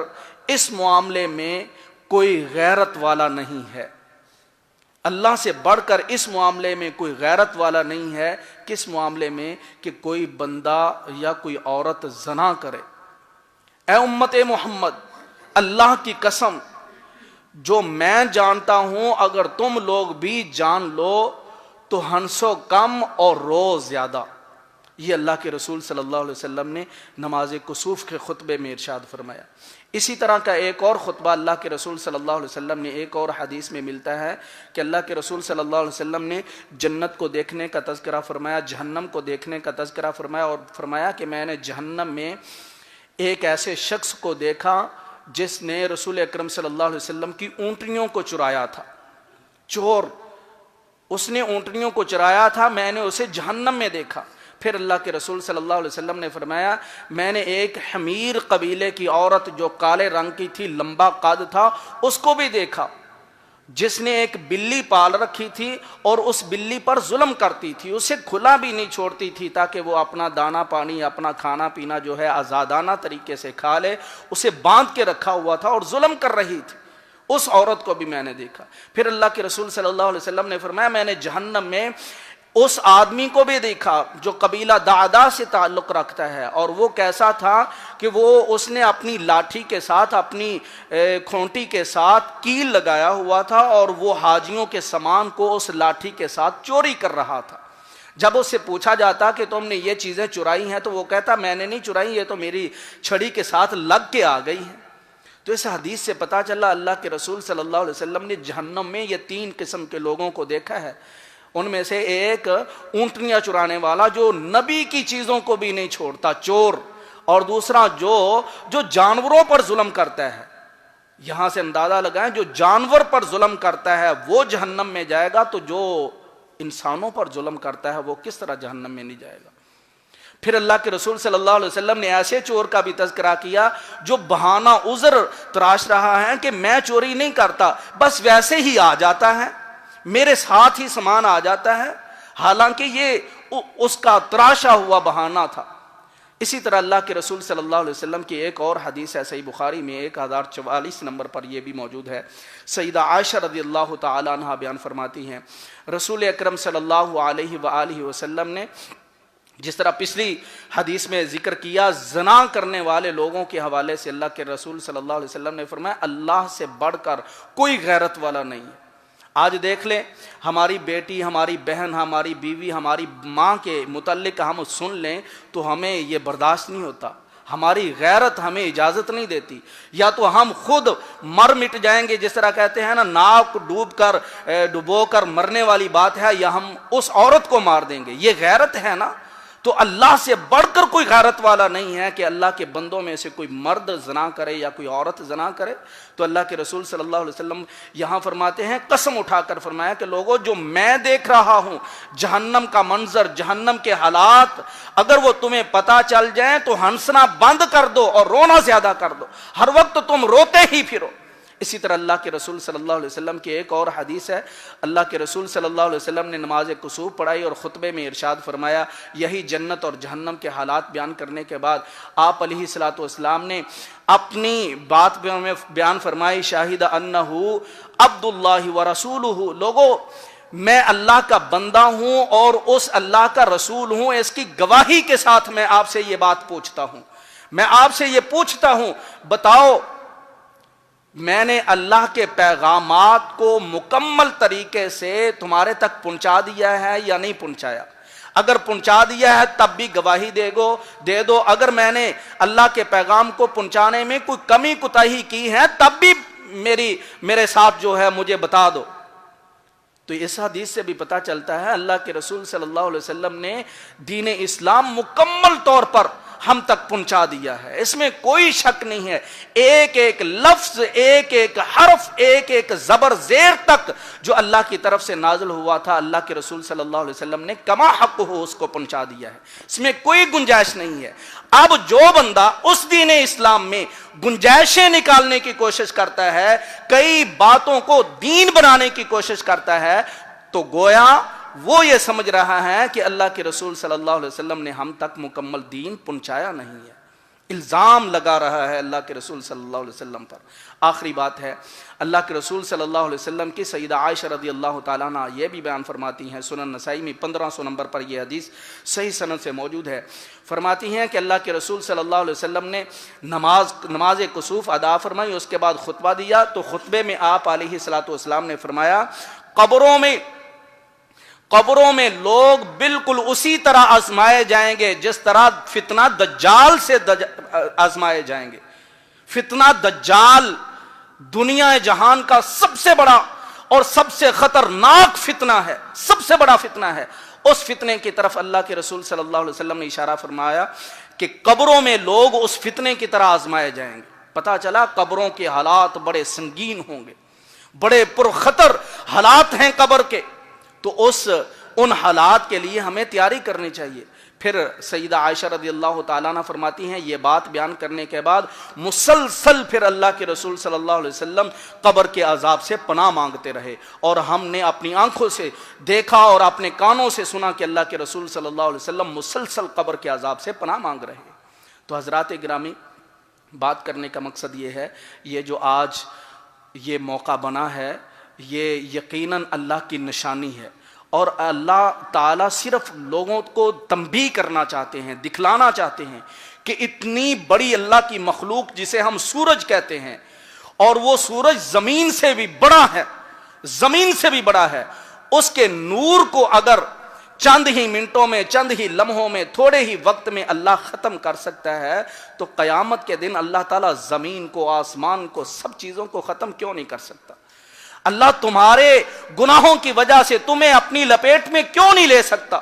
اس معاملے میں کوئی غیرت والا نہیں ہے، اللہ سے بڑھ کر اس معاملے میں کوئی غیرت والا نہیں ہے۔ کس معاملے میں؟ کہ کوئی بندہ یا کوئی عورت زنا کرے۔ اے امت محمد اللہ کی قسم جو میں جانتا ہوں اگر تم لوگ بھی جان لو تو ہنسو کم اور رو زیادہ۔ یہ اللہ کے رسول صلی اللہ علیہ وسلم نے نماز کسوف کے خطبے میں ارشاد فرمایا۔ اسی طرح کا ایک اور خطبہ اللہ کے رسول صلی اللہ علیہ وسلم نے ایک اور حدیث میں ملتا ہے کہ اللہ کے رسول صلی اللہ علیہ وسلم نے جنت کو دیکھنے کا تذکرہ فرمایا، جہنم کو دیکھنے کا تذکرہ فرمایا، اور فرمایا کہ میں نے جہنم میں ایک ایسے شخص کو دیکھا جس نے رسول اکرم صلی اللہ علیہ وسلم کی اونٹنیوں کو چرایا تھا، چور، اس نے اونٹنیوں کو چرایا تھا، میں نے اسے جہنم میں دیکھا۔ پھر اللہ کے رسول صلی اللہ علیہ وسلم نے فرمایا میں نے ایک حمیر قبیلے کی عورت جو کالے رنگ کی تھی، لمبا قد تھا، اس کو بھی دیکھا، جس نے ایک بلی پال رکھی تھی اور اس بلی پر ظلم کرتی تھی، اسے کھلا بھی نہیں چھوڑتی تھی تاکہ وہ اپنا دانا پانی، اپنا کھانا پینا جو ہے آزادانہ طریقے سے کھا لے، اسے باندھ کے رکھا ہوا تھا اور ظلم کر رہی تھی، اس عورت کو بھی میں نے دیکھا۔ پھر اللہ کے رسول صلی اللہ علیہ وسلم نے فرمایا میں نے جہنم میں اس آدمی کو بھی دیکھا جو قبیلہ دعدہ سے تعلق رکھتا ہے، اور وہ کیسا تھا کہ اس نے اپنی لاٹھی کے ساتھ، اپنی کھونٹی کے ساتھ کیل لگایا ہوا تھا اور وہ حاجیوں کے سامان کو اس لاٹھی کے ساتھ چوری کر رہا تھا۔ جب اس سے پوچھا جاتا کہ تم نے یہ چیزیں چرائی ہیں تو وہ کہتا میں نے نہیں چرائی، یہ تو میری چھڑی کے ساتھ لگ کے آ گئی ہیں۔ تو اس حدیث سے پتہ چلا اللہ کے رسول صلی اللہ علیہ وسلم نے جہنم میں یہ 3 قسم کے لوگوں کو دیکھا ہے۔ ان میں سے ایک اونٹنیاں چرانے والا جو نبی کی چیزوں کو بھی نہیں چھوڑتا، چور، اور دوسرا جو جانوروں پر ظلم کرتا ہے۔ یہاں سے اندازہ لگائیں جو جانور پر ظلم کرتا ہے وہ جہنم میں جائے گا، تو جو انسانوں پر ظلم کرتا ہے وہ کس طرح جہنم میں نہیں جائے گا۔ پھر اللہ کے رسول صلی اللہ علیہ وسلم نے ایسے چور کا بھی تذکرہ کیا جو بہانہ عذر تراش رہا ہے کہ میں چوری نہیں کرتا، بس ویسے ہی آ جاتا ہے، میرے ساتھ ہی سامان آ جاتا ہے، حالانکہ یہ اس کا تراشا ہوا بہانہ تھا۔ اسی طرح اللہ کے رسول صلی اللہ علیہ وسلم کی ایک اور حدیث ہے صحیح بخاری میں 1044 نمبر پر یہ بھی موجود ہے۔ سیدہ عائشہ رضی اللہ تعالی عنہا بیان فرماتی ہیں رسول اکرم صلی اللہ علیہ وآلہ وسلم نے جس طرح پچھلی حدیث میں ذکر کیا زنا کرنے والے لوگوں کے حوالے سے، اللہ کے رسول صلی اللہ علیہ وسلم نے فرمایا اللہ سے بڑھ کر کوئی غیرت والا نہیں ہے۔ آج دیکھ لیں ہماری بیٹی، ہماری بہن، ہماری بیوی، ہماری ماں کے متعلق ہم سن لیں تو ہمیں یہ برداشت نہیں ہوتا، ہماری غیرت ہمیں اجازت نہیں دیتی، یا تو ہم خود مر مٹ جائیں گے، جس طرح کہتے ہیں نا ناک ڈبو کر مرنے والی بات ہے، یا ہم اس عورت کو مار دیں گے، یہ غیرت ہے نا۔ تو اللہ سے بڑھ کر کوئی غیرت والا نہیں ہے کہ اللہ کے بندوں میں سے کوئی مرد زنا کرے یا کوئی عورت زنا کرے۔ تو اللہ کے رسول صلی اللہ علیہ وسلم یہاں فرماتے ہیں، قسم اٹھا کر فرمایا کہ لوگوں جو میں دیکھ رہا ہوں جہنم کا منظر، جہنم کے حالات، اگر وہ تمہیں پتہ چل جائیں تو ہنسنا بند کر دو اور رونا زیادہ کر دو، ہر وقت تم روتے ہی پھرو۔ اسی طرح اللہ کے رسول صلی اللہ علیہ وسلم کی ایک اور حدیث ہے، اللہ کے رسول صلی اللہ علیہ وسلم نے نماز کسوف پڑھائی اور خطبے میں ارشاد فرمایا، یہی جنت اور جہنم کے حالات بیان کرنے کے بعد آپ علیہ الصلوۃ والسلام نے اپنی بات میں بیان فرمائی، شاہد انہ عبد اللہ ورسولہ، لوگوں میں اللہ کا بندہ ہوں اور اس اللہ کا رسول ہوں، اس کی گواہی کے ساتھ میں آپ سے یہ بات پوچھتا ہوں، میں آپ سے یہ پوچھتا ہوں بتاؤ میں نے اللہ کے پیغامات کو مکمل طریقے سے تمہارے تک پہنچا دیا ہے یا نہیں پہنچایا؟ اگر پہنچا دیا ہے تب بھی گواہی دے دو، اگر میں نے اللہ کے پیغام کو پہنچانے میں کوئی کمی کوتاہی کی ہے تب بھی میرے ساتھ جو ہے مجھے بتا دو۔ تو اس حدیث سے بھی پتہ چلتا ہے اللہ کے رسول صلی اللہ علیہ وسلم نے دین اسلام مکمل طور پر ہم تک پہنچا دیا ہے، اس میں کوئی شک نہیں ہے۔ ایک ایک لفظ، ایک ایک حرف، ایک ایک زبر زیر تک جو اللہ کی طرف سے نازل ہوا تھا اللہ کے رسول صلی اللہ علیہ وسلم نے کما حق ہو اس کو پہنچا دیا ہے، اس میں کوئی گنجائش نہیں ہے۔ اب جو بندہ اس دین اسلام میں گنجائشیں نکالنے کی کوشش کرتا ہے، کئی باتوں کو دین بنانے کی کوشش کرتا ہے، تو گویا وہ یہ سمجھ رہا ہے کہ اللہ کے رسول صلی اللہ علیہ وسلم نے ہم تک مکمل دین پہنچایا نہیں ہے، الزام لگا رہا ہے اللہ کے رسول صلی اللہ علیہ وسلم پر۔ آخری بات ہے، اللہ کے رسول صلی اللہ علیہ وسلم کی سیدہ عائشہ رضی اللہ تعالیٰ عنہ یہ بھی بیان فرماتی ہیں، سنن نسائی میں 1500 نمبر پر یہ حدیث صحیح سند سے موجود ہے، فرماتی ہیں کہ اللہ کے رسول صلی اللہ علیہ وسلم نے نماز کسوف ادا فرمائی، اس کے بعد خطبہ دیا، تو خطبے میں آپ علیہ الصلوۃ والسلام نے فرمایا قبروں میں لوگ بالکل اسی طرح آزمائے جائیں گے جس طرح فتنہ دجال سے آزمائے جائیں گے۔ فتنہ دجال دنیا جہان کا سب سے بڑا اور سب سے خطرناک فتنہ ہے، سب سے بڑا فتنہ ہے۔ اس فتنے کی طرف اللہ کے رسول صلی اللہ علیہ وسلم نے اشارہ فرمایا کہ قبروں میں لوگ اس فتنے کی طرح آزمائے جائیں گے۔ پتہ چلا قبروں کے حالات بڑے سنگین ہوں گے، بڑے پرخطر حالات ہیں قبر کے، تو ان حالات کے لیے ہمیں تیاری کرنی چاہیے۔ پھر سیدہ عائشہ رضی اللہ تعالیٰ عنہ فرماتی ہیں، یہ بات بیان کرنے کے بعد مسلسل پھر اللہ کے رسول صلی اللہ علیہ وسلم قبر کے عذاب سے پناہ مانگتے رہے، اور ہم نے اپنی آنکھوں سے دیکھا اور اپنے کانوں سے سنا کہ اللہ کے رسول صلی اللہ علیہ وسلم مسلسل قبر کے عذاب سے پناہ مانگ رہے ہیں۔ تو حضرات گرامی، بات کرنے کا مقصد یہ ہے، یہ جو آج یہ موقع بنا ہے یہ یقیناً اللہ کی نشانی ہے، اور اللہ تعالیٰ صرف لوگوں کو تنبیہ کرنا چاہتے ہیں، دکھلانا چاہتے ہیں کہ اتنی بڑی اللہ کی مخلوق جسے ہم سورج کہتے ہیں، اور وہ سورج زمین سے بھی بڑا ہے، زمین سے بھی بڑا ہے، اس کے نور کو اگر چند ہی منٹوں میں، چند ہی لمحوں میں، تھوڑے ہی وقت میں اللہ ختم کر سکتا ہے، تو قیامت کے دن اللہ تعالیٰ زمین کو، آسمان کو، سب چیزوں کو ختم کیوں نہیں کر سکتا؟ اللہ تمہارے گناہوں کی وجہ سے تمہیں اپنی لپیٹ میں کیوں نہیں لے سکتا؟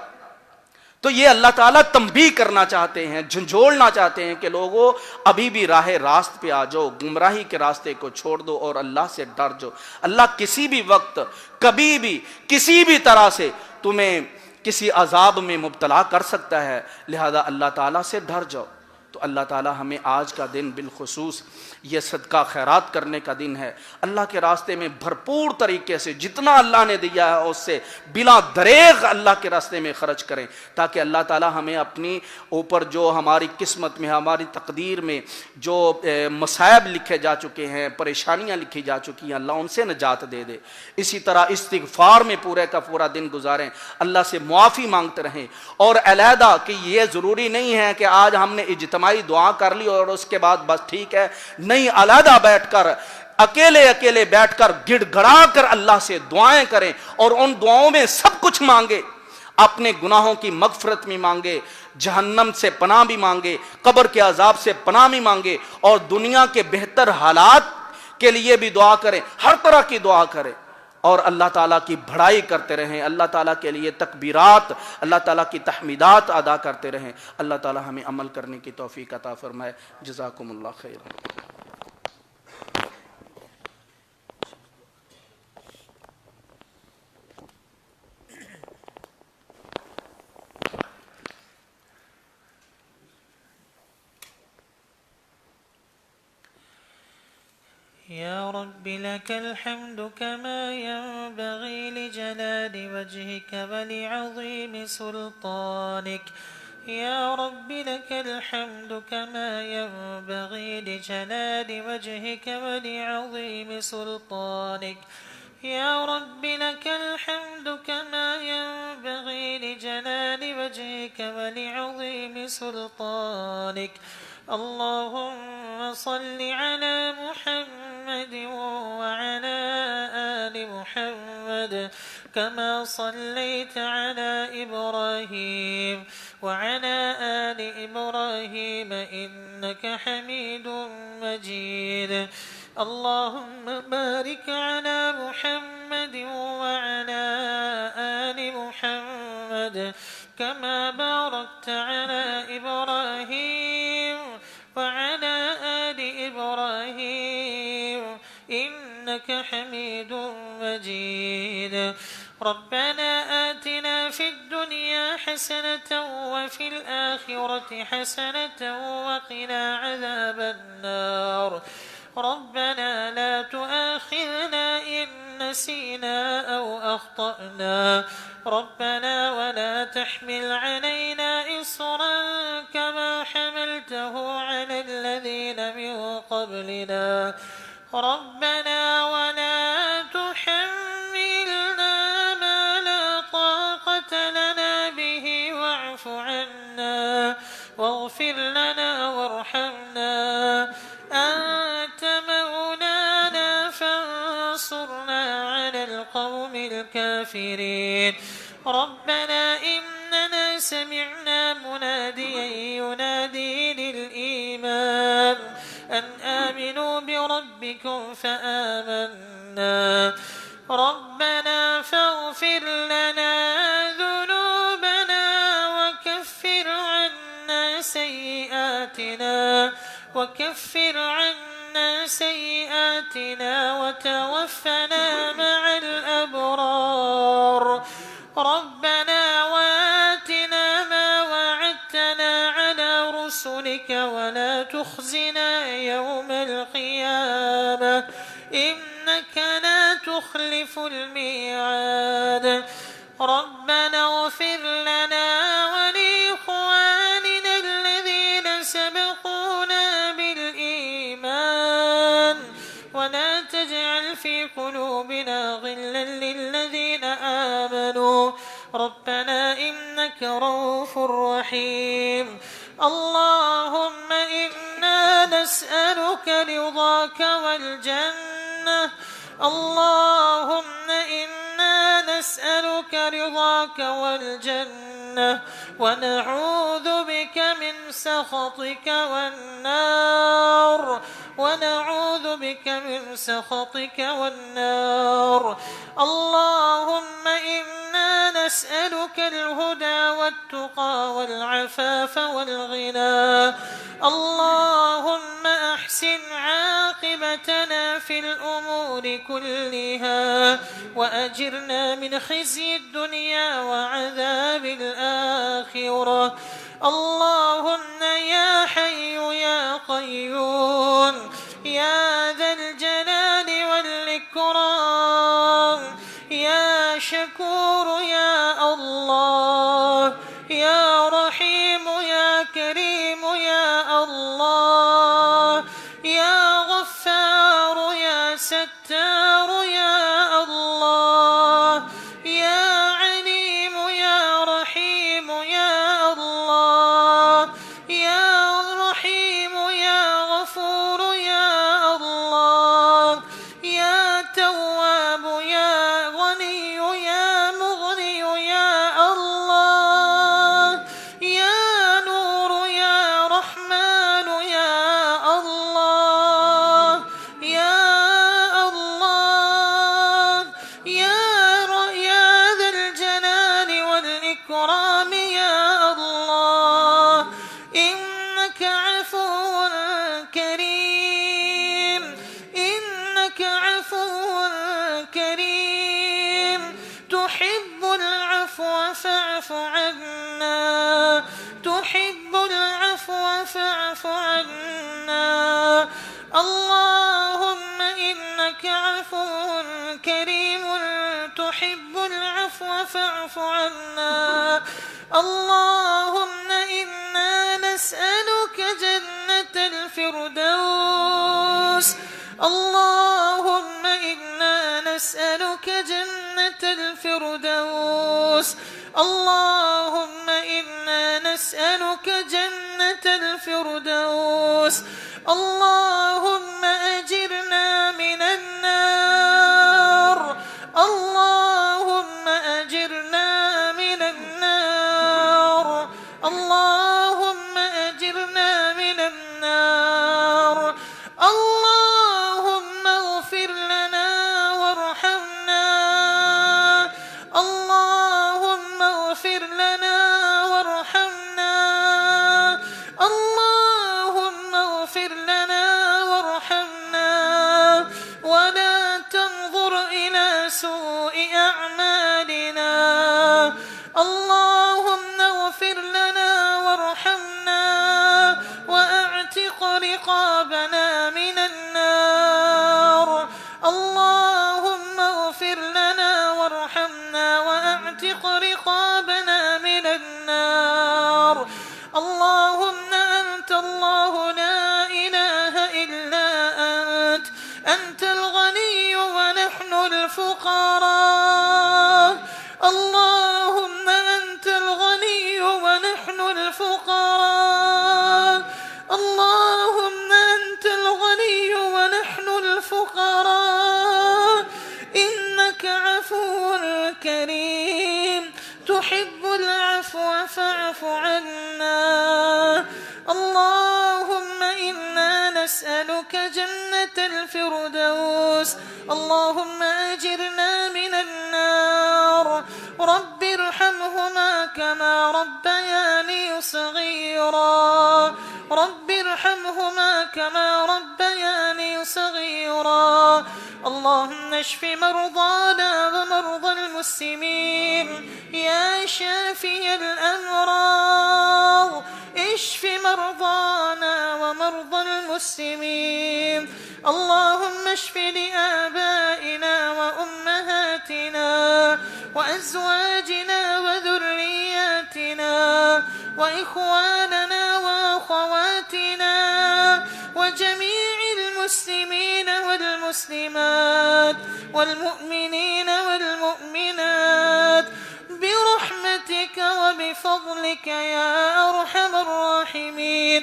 تو یہ اللہ تعالیٰ تنبیہ کرنا چاہتے ہیں، جھنجھوڑنا چاہتے ہیں کہ لوگوں ابھی بھی راہ راست پہ آ جاؤ، گمراہی کے راستے کو چھوڑ دو اور اللہ سے ڈر جاؤ۔ اللہ کسی بھی وقت، کبھی بھی، کسی بھی طرح سے تمہیں کسی عذاب میں مبتلا کر سکتا ہے، لہذا اللہ تعالیٰ سے ڈر جاؤ۔ تو اللہ تعالیٰ ہمیں آج کا دن بالخصوص یہ صدقہ خیرات کرنے کا دن ہے، اللہ کے راستے میں بھرپور طریقے سے جتنا اللہ نے دیا ہے اس سے بلا دریغ اللہ کے راستے میں خرچ کریں، تاکہ اللہ تعالیٰ ہمیں اپنی اوپر جو ہماری قسمت میں، ہماری تقدیر میں جو مصائب لکھے جا چکے ہیں، پریشانیاں لکھی جا چکی ہیں، اللہ ان سے نجات دے دے۔ اسی طرح استغفار میں پورے کا پورا دن گزاریں، اللہ سے معافی مانگتے رہیں، اور علیحدہ کہ یہ ضروری نہیں ہے کہ آج ہم نے اجتماعی دعا کر لی اور اس کے بعد بس ٹھیک ہے، نہیں، علیحدہ بیٹھ کر، اکیلے بیٹھ کر گڑ گڑا کر اللہ سے دعائیں کریں، اور ان دعاؤں میں سب کچھ مانگے، اپنے گناہوں کی مغفرت بھی مانگے، جہنم سے پناہ بھی مانگے، قبر کے عذاب سے پناہ بھی مانگے، اور دنیا کے بہتر حالات کے لیے بھی دعا کریں، ہر طرح کی دعا کریں، اور اللہ تعالیٰ کی بڑائی کرتے رہیں، اللہ تعالیٰ کے لیے تکبیرات، اللہ تعالیٰ کی تحمیدات ادا کرتے رہیں۔ اللہ تعالیٰ ہمیں عمل کرنے کی توفیق عطا فرمائے۔ جزاکم اللہ خیر۔ يا رب لك الحمد كما ينبغي لجلال وجهك ولعظيم سلطانك. يا رب لك الحمد كما ينبغي لجلال وجهك ولعظيم سلطانك. يا رب لك الحمد كما ينبغي لجلال وجهك ولعظيم سلطانك. اللهم صل على محمد وعلى آل محمد كما صليت على إبراهيم وعلى آل إبراهيم إنك حميد مجيد. اللهم بارك على محمد وعلى كما باركت على إبراهيم وعلى آل إبراهيم إنك حميد مجيد. ربنا آتنا في الدنيا حسنة وفي الآخرة حسنة وقنا عذاب النار. ربنا لا تؤاخذنا إن نسينا أو أخطأنا. ربنا ولا تحمل علينا إصرا كما حملته على الذين من قبلنا. ربنا ولا تحملنا ما لا طاقة لنا به واعف عنا واغفر لنا وارحمنا. أنت مولانا فانصرنا على القوم الكافرين. ربنا إننا سمعنا مناديا ينادي للإيمان أن آمنوا بربكم فآمنا. ربنا فاغفر لنا ذنوبنا وكفر عنا سيئاتنا وتوفنا مع الأبرار. ربنا وآتنا ما وعدتنا على رسلك ولا تخزنا يوم القيامة إنك لا تخلف الميعاد. ربنا اغفر لنا ولإخواننا الذين سبقونا بالإيمان ولا تجعل في قلوبنا غلا للذين آمنوا ربنا إنك رؤوف رحيم. اللهم إنا نسألك رضاك والجنة. اللهم إنا نسألك رضاك والجنة ونعوذ بك من سخطك والنار. اللهم إنا نسألك الهدى والتقى والعفاف والغنى. اللهم أحسن عاقبتنا في الأمور كلها وأجرنا من خزي الدنيا وعذاب الآخرة. اللهم يا حي يا قيوم يا ذا الجلال والإكرام يا شكور يا الله يا رحيم يا كريم يا الله يا غفار يا ستار يا الله يا عليم يا رحيم يا الله يا رحيم يا غفور يا الله يا تواب يا غني يا مغني يا الله يا نور يا رحمن يا الله يا الله يا ذا الجلال والإكرام يا الله إنك عفو كريم إنك عفو كريم تحب العفو فاعف عنا تحب العفو فاعف عنا. اللهم إنك عفو كريم تحب العفو فاعف عنا. اللهم إنا نسألك جنة الفردوس. اللهم إنا نسألك جنة الفردوس. اللهم إنا نسألك جنة الفردوس. اللهم أجرنا من النار. اللهم أجرنا من النار. اللهم أجرنا من النار. اللهم اغفر لنا وارحمنا. اللهم اغفر لنا اغفر لنا وارحمنا ولا تنظر إلى سوء أعمالنا. اللهم اغفر لنا وارحمنا وأعتق رقابنا من النار. اللهم اغفر لنا وارحمنا وأعتق رقابنا من النار. اللهم أنت الله لا إله إلا أنت، أنت الغني ونحن الفقراء. اللهم أنت الغني ونحن الفقراء. اللهم أنت الغني ونحن الفقراء. إنك عفو كريم تحب العفو فاعف عنا. اللهم إنا نسألك جنة الفردوس. اللهم أجرنا من النار. رب ارحمهما كما ربياني صغيرا. رب ارحمهما كما ربياني صغيرا. اللهم اشف مرضانا ومرضى المسلمين يا شافي الأمراض. اشف مرضانا ومرضى المسلمين. اللهم اشف لآبائنا وأمهاتنا وأزواجنا وذرياتنا وإخواننا وأخواتنا وجميع المسلمين والمسلمات والمؤمنين والمؤمنات برحمتك وبفضلك يا أرحم الراحمين.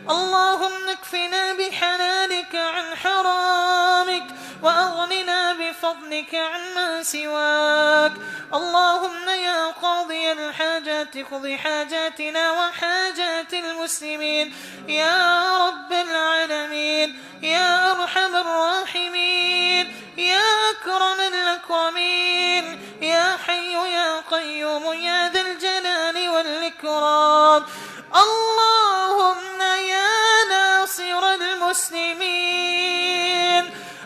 اللهم اكفنا بحلالك عن حرامك وأغننا بفضلك عما سواك. اللهم يا قاضي الحاجات اقض حاجاتنا وحاجات المسلمين يا رب العالمين يا أرحم الراحمين يا أكرم الأكرمين يا حي يا قيوم يا ذا الجلال والإكرام. اللهم يا ناصر المسلمين.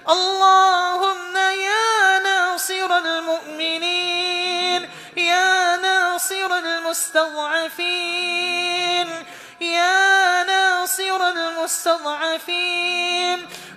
اللهم يا ناصر المؤمنين يا ناصر المستضعفين يا ناصر المستضعفين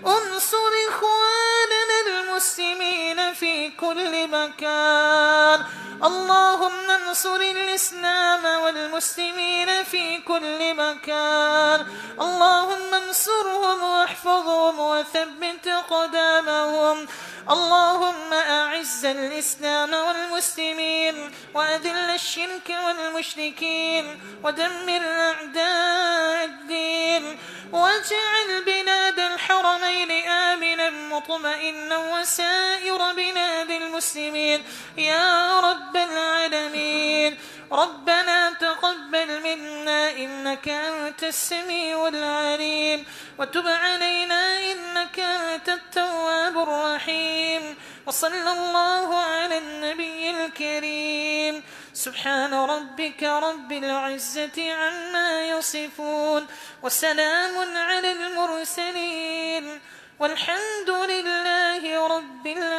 انصر إخواننا المسلمين في كل مكان. اللهم انصر الإسلام والمسلمين في كل مكان. اللهم انصرهم واحفظهم وثبت قدامهم. اللهم أعز الإسلام والمسلمين وأذل الشرك والمشركين ودمر أعداء الدين واجعل بلاد الحرمين آمنا مطمئنا وسائر بلاد المسلمين يا رب العالمين. ربنا تقبل منا إنك أنت السميع العليم وتب علينا إنك أنت التواب الرحيم. وصلى الله على النبي الكريم. سبحان ربك رب العزة عما يصفون وسلام على المرسلين والحمد لله رب العالمين.